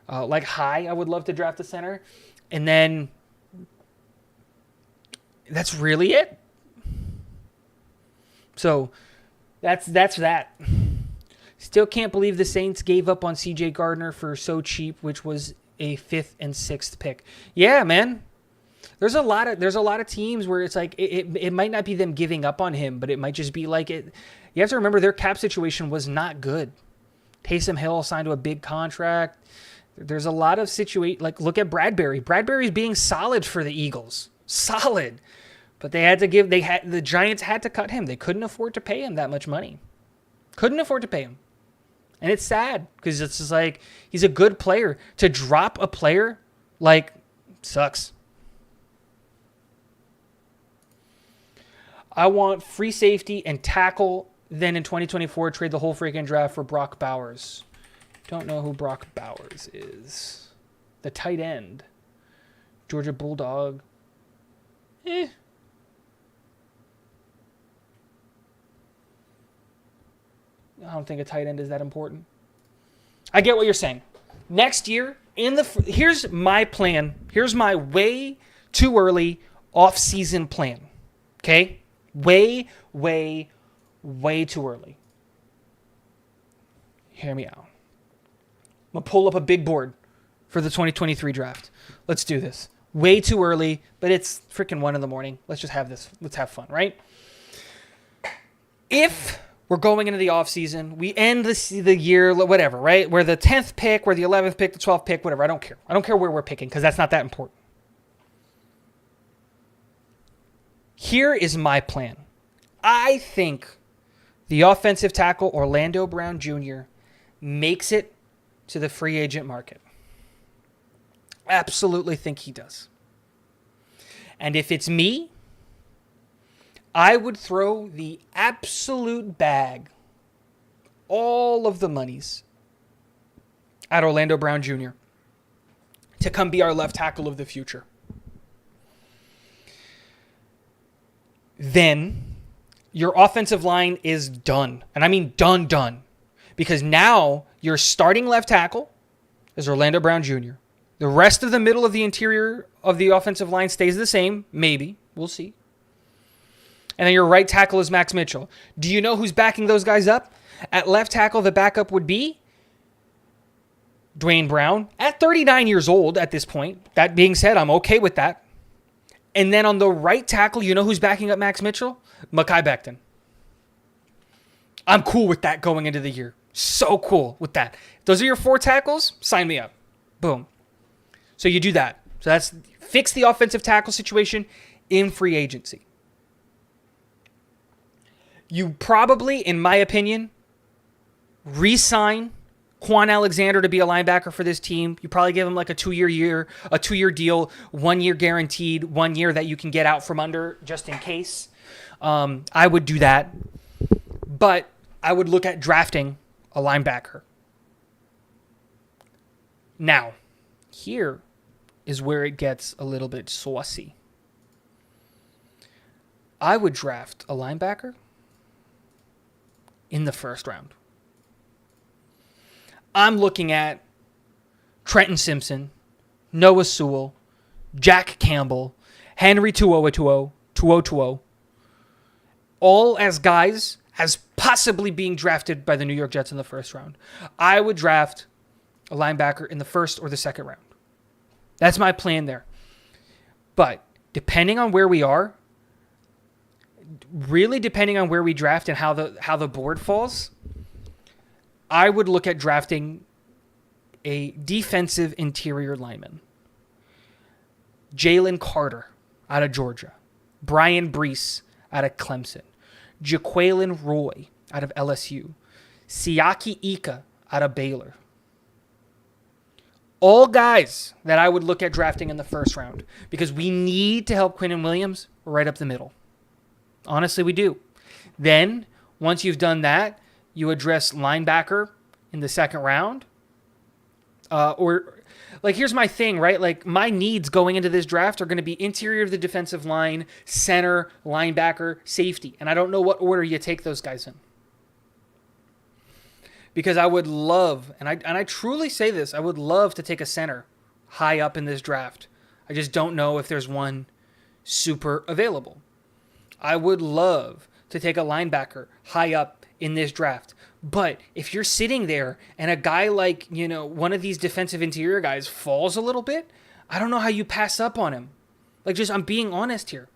Like high, I would love to draft a center. And then that's really it. So that's that. Still can't believe the Saints gave up on CJ Gardner for so cheap, which was a 5th and 6th pick. Yeah, man. There's a lot of teams where it's like it might not be them giving up on him, but it might just be like it. You have to remember their cap situation was not good. Taysom Hill signed to a big contract. There's a lot of like look at Bradbury. Bradbury's being solid for the Eagles. Solid. But the Giants had to cut him. They couldn't afford to pay him that much money. Couldn't afford to pay him. And it's sad because it's just like he's a good player. To drop a player like sucks. I want free safety and tackle. Then in 2024, trade the whole freaking draft for Brock Bowers. Don't know who Brock Bowers is. The tight end. Georgia Bulldog. I don't think a tight end is that important. I get what you're saying. Next year, here's my plan. Here's my way too early off-season plan. Okay? Way too early. Hear me out. I'm going to pull up a big board for the 2023 draft. Let's do this. Way too early, but it's freaking 1 a.m. Let's just have this. Let's have fun, right? If we're going into the offseason, we end the year, whatever, right? We're the 10th pick, we're the 11th pick, the 12th pick, whatever. I don't care. I don't care where we're picking because that's not that important. Here is my plan. I think the offensive tackle Orlando Brown Jr. makes it to the free agent market. Absolutely think he does. And if it's me, I would throw the absolute bag, all of the monies, at Orlando Brown Jr. to come be our left tackle of the future. Then your offensive line is done. And I mean done. Because now your starting left tackle is Orlando Brown Jr. The rest of the middle of the interior of the offensive line stays the same. Maybe. We'll see. And then your right tackle is Max Mitchell. Do you know who's backing those guys up? At left tackle, the backup would be Dwayne Brown at 39 years old at this point. That being said, I'm okay with that. And then on the right tackle, you know who's backing up Max Mitchell? Mekhi Becton. I'm cool with that going into the year. So cool with that. Those are your 4 tackles? Sign me up. Boom. So you do that. So that's fix the offensive tackle situation in free agency. You probably, in my opinion, re-sign Quan Alexander to be a linebacker for this team. You probably give him like a 2-year deal, 1 year guaranteed, 1 year that you can get out from under just in case. I would do that. But I would look at drafting a linebacker. Now, here is where it gets a little bit saucy. I would draft a linebacker in the first round. I'm looking at Trenton Simpson, Noah Sewell, Jack Campbell, Henry Tuo, all as guys as possibly being drafted by the New York Jets in the first round. I would draft a linebacker in the first or the second round. That's my plan there. But depending on where we are, really depending on where we draft and how the board falls, I would look at drafting a defensive interior lineman. Jalen Carter out of Georgia. Brian Brees out of Clemson. Jaquelin Roy out of LSU. Siaki Ika out of Baylor. All guys that I would look at drafting in the first round because we need to help Quinnen Williams right up the middle. Honestly, we do. Then, once you've done that, you address linebacker in the second round. Here's my thing, right? Like, my needs going into this draft are going to be interior of the defensive line, center, linebacker, safety. And I don't know what order you take those guys in. Because I would love, and I truly say this, I would love to take a center high up in this draft. I just don't know if there's one super available. I would love to take a linebacker high up in this draft. But if you're sitting there and a guy like, one of these defensive interior guys falls a little bit, I don't know how you pass up on him. I'm being honest here.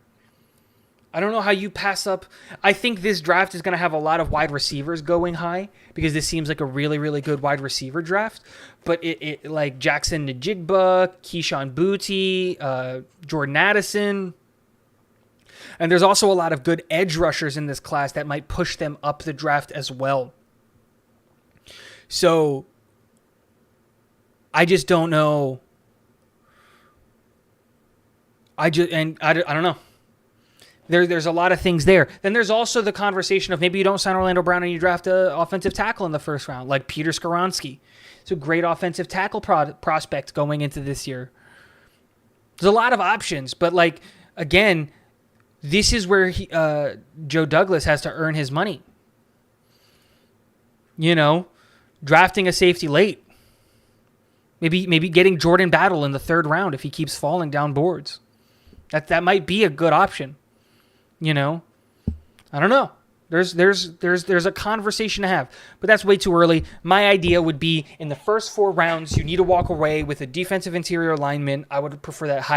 I don't know how you pass up. I think this draft is going to have a lot of wide receivers going high because this seems like a really, really good wide receiver draft. But it like Jackson Njigba, Keyshawn Booty, Jordan Addison. And there's also a lot of good edge rushers in this class that might push them up the draft as well. So I just don't know. I don't know. There's a lot of things there. Then there's also the conversation of maybe you don't sign Orlando Brown and you draft an offensive tackle in the first round, like Peter Skoronski. It's a great offensive tackle prospect going into this year. There's a lot of options, but again, this is where Joe Douglas has to earn his money. Drafting a safety late. Maybe getting Jordan Battle in the third round if he keeps falling down boards. That might be a good option. I don't know. There's a conversation to have, but that's way too early. My idea would be in the first 4 rounds, you need to walk away with a defensive interior lineman. I would prefer that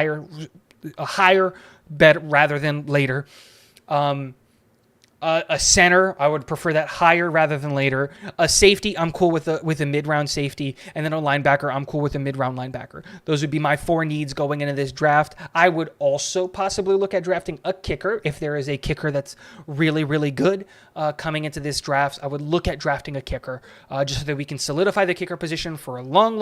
a higher bet rather than later. A center, I would prefer that higher rather than later. A safety, I'm cool with a mid-round safety. And then a linebacker, I'm cool with a mid-round linebacker. Those would be my 4 needs going into this draft. I would also possibly look at drafting a kicker if there is a kicker that's really, really good coming into this draft. I would look at drafting a kicker just so that we can solidify the kicker position for a long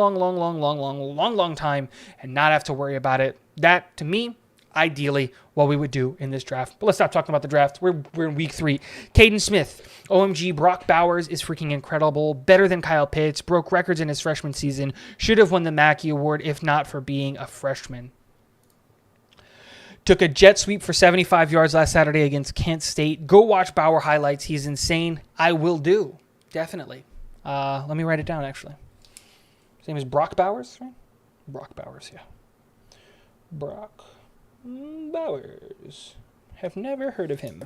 time and not have to worry about it. That, to me, ideally what we would do in this draft. But let's stop talking about the draft. We're in week 3. Caden Smith, OMG, Brock Bowers is freaking incredible. Better than Kyle Pitts. Broke records in his freshman season. Should have won the Mackey Award if not for being a freshman. Took a jet sweep for 75 yards last Saturday against Kent State. Go watch Bauer highlights. He's insane. I will do. Definitely. Let me write it down, actually. His name is Brock Bowers, right? Brock Bowers, yeah. Brock Bowers. Have never heard of him.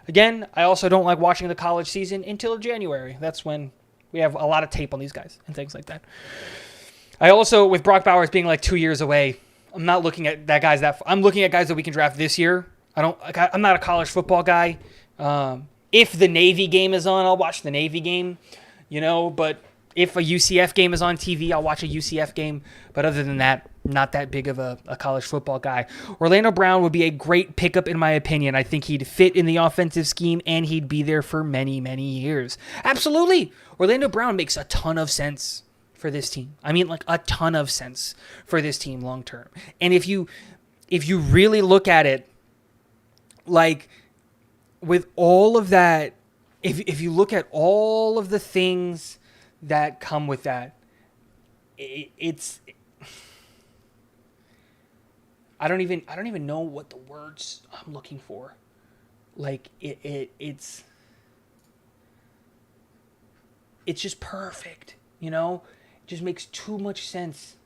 Again, I also don't like watching the college season until January. That's when we have a lot of tape on these guys and things like that. I also, with Brock Bowers being 2 years away, I'm not looking at that guys I'm looking at guys that we can draft this year. I'm not a college football guy. If the Navy game is on, I'll watch the Navy game. but if a UCF game is on TV, I'll watch a UCF game. But other than that, not that big of a college football guy. Orlando Brown would be a great pickup in my opinion. I think he'd fit in the offensive scheme and he'd be there for many, many years. Absolutely. Orlando Brown makes a ton of sense for this team. I mean, like a ton of sense for this team long term. And if you really look at it, like with all of that, if you look at all of the things that come with that, it's I don't even know what the words I'm looking for. Like it's just perfect, It just makes too much sense.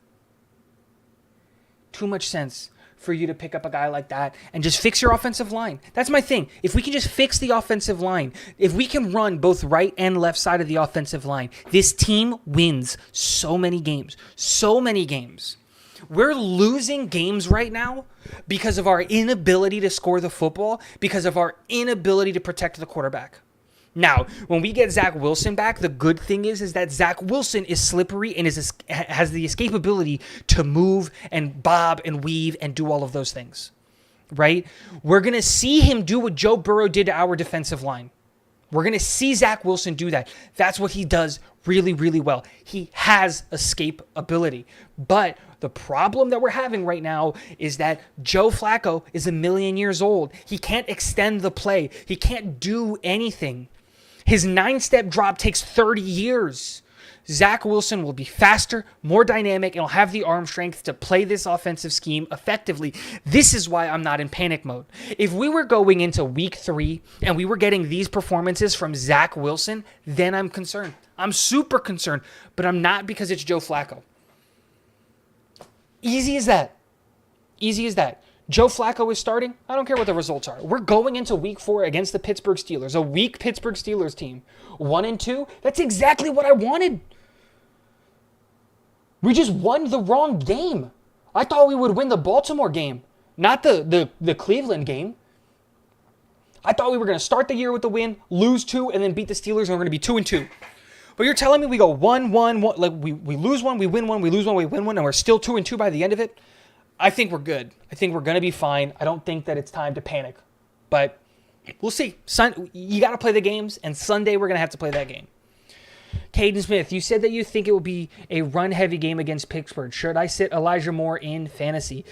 Too much sense for you to pick up a guy like that and just fix your offensive line. That's my thing. If we can just fix the offensive line, if we can run both right and left side of the offensive line, this team wins so many games. So many games. We're losing games right now because of our inability to score the football, because of our inability to protect the quarterback. Now, when we get Zach Wilson back, the good thing is that Zach Wilson is slippery and has the escapability to move and bob and weave and do all of those things, right? We're going to see him do what Joe Burrow did to our defensive line. We're going to see Zach Wilson do that. That's what he does really, really well. He has escape ability. But the problem that we're having right now is that Joe Flacco is 1,000,000 years old. He can't extend the play. He can't do anything. His 9-step drop takes 30 years. Zach Wilson will be faster, more dynamic, and will have the arm strength to play this offensive scheme effectively. This is why I'm not in panic mode. If we were going into week 3 and we were getting these performances from Zach Wilson, then I'm concerned. I'm super concerned, but I'm not because it's Joe Flacco. Easy as that. Easy as that. Joe Flacco is starting. I don't care what the results are. We're going into week 4 against the Pittsburgh Steelers, a weak Pittsburgh Steelers team. 1-2. That's exactly what I wanted. We just won the wrong game. I thought we would win the Baltimore game, not the Cleveland game. I thought we were going to start the year with the win, lose 2, and then beat the Steelers, and we're going to be 2-2. But you're telling me we go 1-1, like we lose 1, we win 1, we lose 1, we win 1, and we're still 2-2 by the end of it? I think we're good. I think we're going to be fine. I don't think that it's time to panic. But we'll see. You got to play the games, and Sunday we're going to have to play that game. Caden Smith, you said that you think it will be a run-heavy game against Pittsburgh. Should I sit Elijah Moore in fantasy?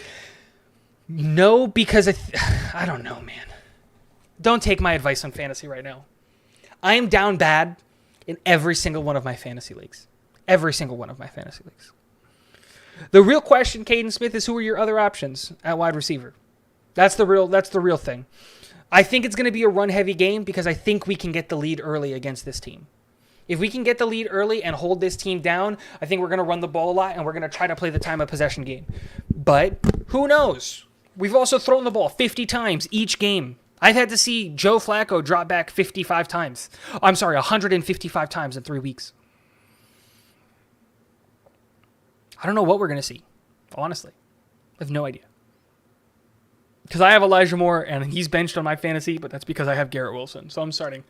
No, because I don't know, man. Don't take my advice on fantasy right now. I am down bad in every single one of my fantasy leagues. Every single one of my fantasy leagues. The real question, Caden Smith, is who are your other options at wide receiver? That's the real thing. I think it's going to be a run-heavy game because I think we can get the lead early against this team. If we can get the lead early and hold this team down, I think we're going to run the ball a lot and we're going to try to play the time of possession game. But who knows? We've also thrown the ball 50 times each game. I've had to see Joe Flacco drop back 55 times. I'm sorry, 155 times in 3 weeks. I don't know what we're going to see, honestly. I have no idea. Because I have Elijah Moore, and he's benched on my fantasy, but that's because I have Garrett Wilson. So I'm starting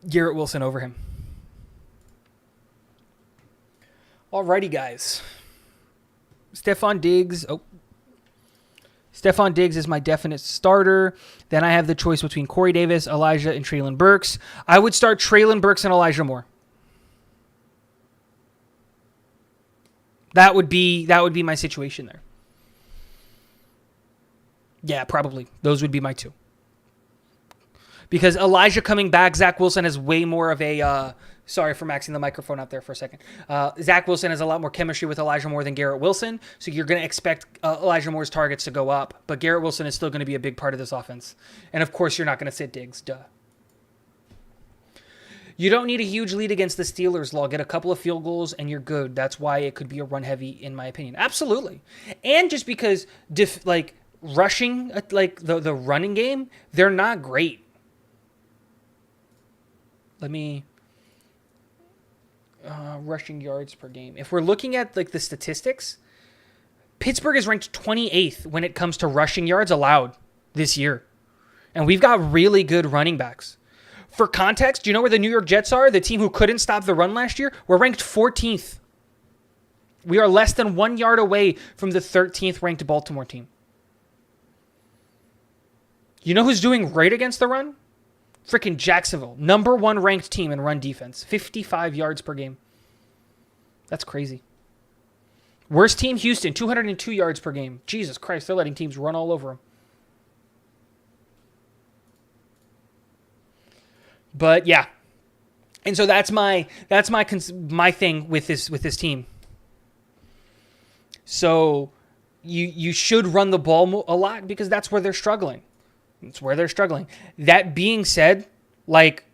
Garrett Wilson over him. Alrighty, guys. Stephon Diggs is my definite starter. Then I have the choice between Corey Davis, Elijah, and Treylon Burks. I would start Treylon Burks and Elijah Moore. That would be my situation there. Yeah, probably. Those would be my two. Because Elijah coming back, Zach Wilson has way more of a... sorry for maxing the microphone out there for a second. Zach Wilson has a lot more chemistry with Elijah Moore than Garrett Wilson, so you're going to expect Elijah Moore's targets to go up, but Garrett Wilson is still going to be a big part of this offense. And, of course, you're not going to sit Diggs. Duh. You don't need a huge lead against the Steelers, Law. Get a couple of field goals, and you're good. That's why it could be a run-heavy, in my opinion. Absolutely. And just because, rushing, the running game, they're not great. Let me... rushing yards per game. If we're looking at, the statistics, Pittsburgh is ranked 28th when it comes to rushing yards allowed this year. And we've got really good running backs. For context, do you know where the New York Jets are? The team who couldn't stop the run last year? We're ranked 14th. We are less than 1 yard away from the 13th ranked Baltimore team. You know who's doing great against the run? Freaking Jacksonville. Number 1 ranked team in run defense. 55 yards per game. That's crazy. Worst team, Houston. 202 yards per game. Jesus Christ, they're letting teams run all over them. But yeah. And so that's my thing with this team. So you should run the ball a lot because that's where they're struggling. It's where they're struggling. That being said, like,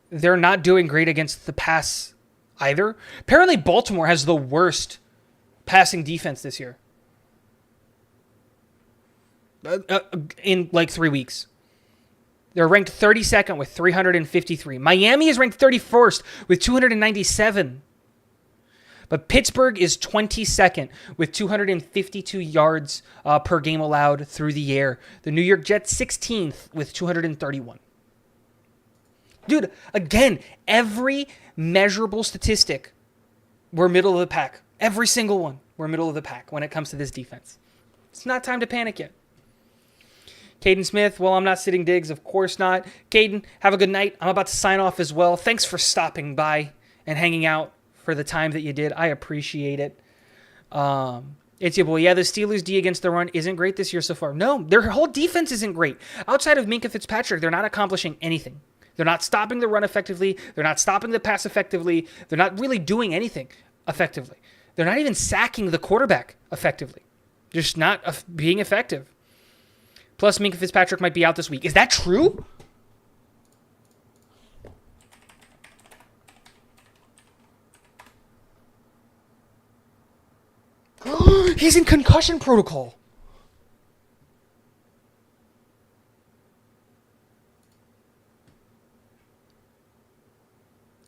they're not doing great against the pass either. Apparently Baltimore has the worst passing defense this year. In like 3 weeks. They're ranked 32nd with 353. Miami is ranked 31st with 297. But Pittsburgh is 22nd with 252 yards per game allowed through the air. The New York Jets 16th with 231. Dude, again, every measurable statistic, we're middle of the pack. Every single one, we're middle of the pack when it comes to this defense. It's not time to panic yet. Caden Smith, well, I'm not sitting digs. Of course not. Caden, have a good night. I'm about to sign off as well. Thanks for stopping by and hanging out for the time that you did. I appreciate it. It's your boy. Yeah, the Steelers' D against the run isn't great this year so far. No, their whole defense isn't great. Outside of Minkah Fitzpatrick, they're not accomplishing anything. They're not stopping the run effectively. They're not stopping the pass effectively. They're not really doing anything effectively. They're not even sacking the quarterback effectively. They're just not being effective. Plus, Minkah Fitzpatrick might be out this week. Is that true? He's in concussion protocol.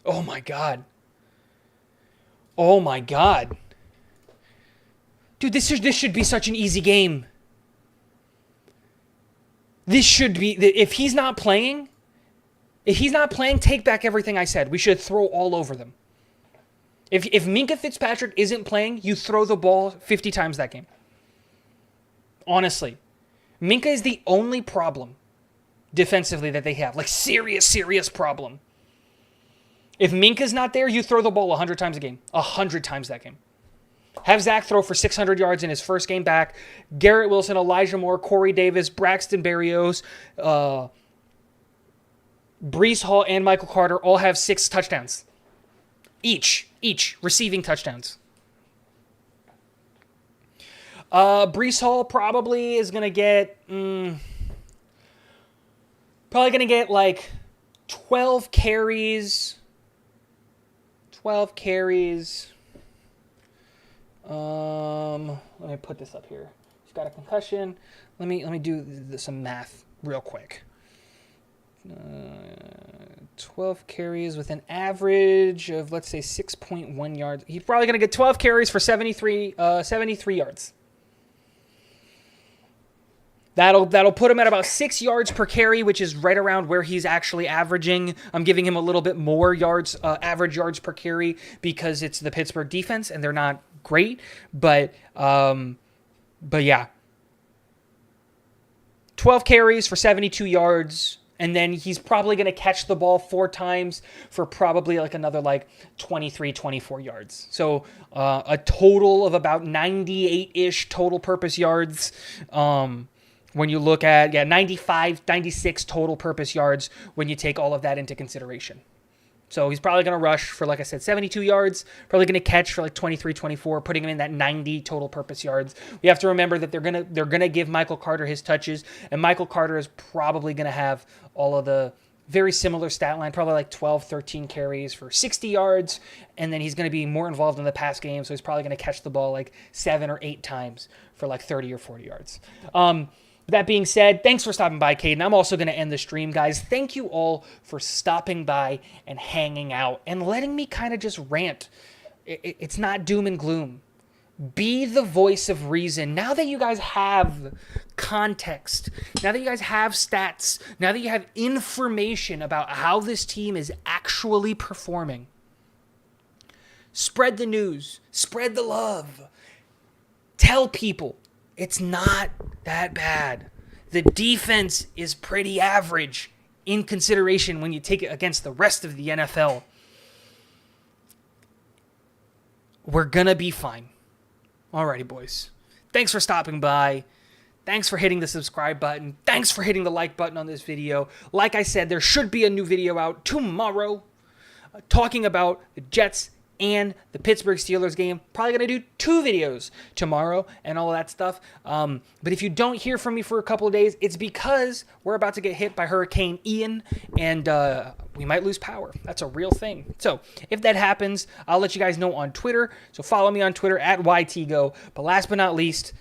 Oh my God. Oh my God. Dude, this should be such an easy game. This should be, if he's not playing, take back everything I said. We should throw all over them. If Minkah Fitzpatrick isn't playing, you throw the ball 50 times that game. Honestly. Minkah is the only problem defensively that they have. Like, serious problem. If Minkah's not there, you throw the ball 100 times a game. 100 times that game. Have Zach throw for 600 yards in his first game back. Garrett Wilson, Elijah Moore, Corey Davis, Braxton Berrios, Breece Hall, and Michael Carter all have 6 touchdowns. Each receiving touchdowns. Breece Hall probably is going to get... probably going to get like 12 carries. 12 carries. Let me put this up here. He's got a concussion. Let me do some math real quick. 12 carries with an average of, let's say, 6.1 yards. He's probably going to get 12 carries for 73 yards. That'll put him at about 6 yards per carry, which is right around where he's actually averaging. I'm giving him a little bit more yards, average yards per carry, because it's the Pittsburgh defense and they're not great. But yeah, 12 carries for 72 yards. And then he's probably going to catch the ball 4 times for probably like another 23, 24 yards. So a total of about 98-ish total purpose yards. When you look at, 95, 96 total purpose yards when you take all of that into consideration. So he's probably going to rush for, like I said, 72 yards, probably going to catch for 23, 24, putting him in that 90 total purpose yards. We have to remember that they're going to give Michael Carter his touches, and Michael Carter is probably going to have all of the very similar stat line, probably 12, 13 carries for 60 yards, and then he's going to be more involved in the pass game, so he's probably going to catch the ball 7 or 8 times for 30 or 40 yards. That being said, thanks for stopping by, Caden. I'm also going to end the stream, guys. Thank you all for stopping by and hanging out and letting me kind of just rant. It's not doom and gloom. Be the voice of reason. Now that you guys have context, now that you guys have stats, now that you have information about how this team is actually performing, spread the news, spread the love. Tell people it's not that bad. The defense is pretty average in consideration when you take it against the rest of the NFL. We're going to be fine. Alrighty, boys. Thanks for stopping by. Thanks for hitting the subscribe button. Thanks for hitting the like button on this video. Like I said, there should be a new video out tomorrow talking about the Jets and the Pittsburgh Steelers game. Probably going to do 2 videos tomorrow and all of that stuff. But if you don't hear from me for a couple of days, it's because we're about to get hit by Hurricane Ian, and we might lose power. That's a real thing. So if that happens, I'll let you guys know on Twitter. So follow me on Twitter at YTGO. But last but not least,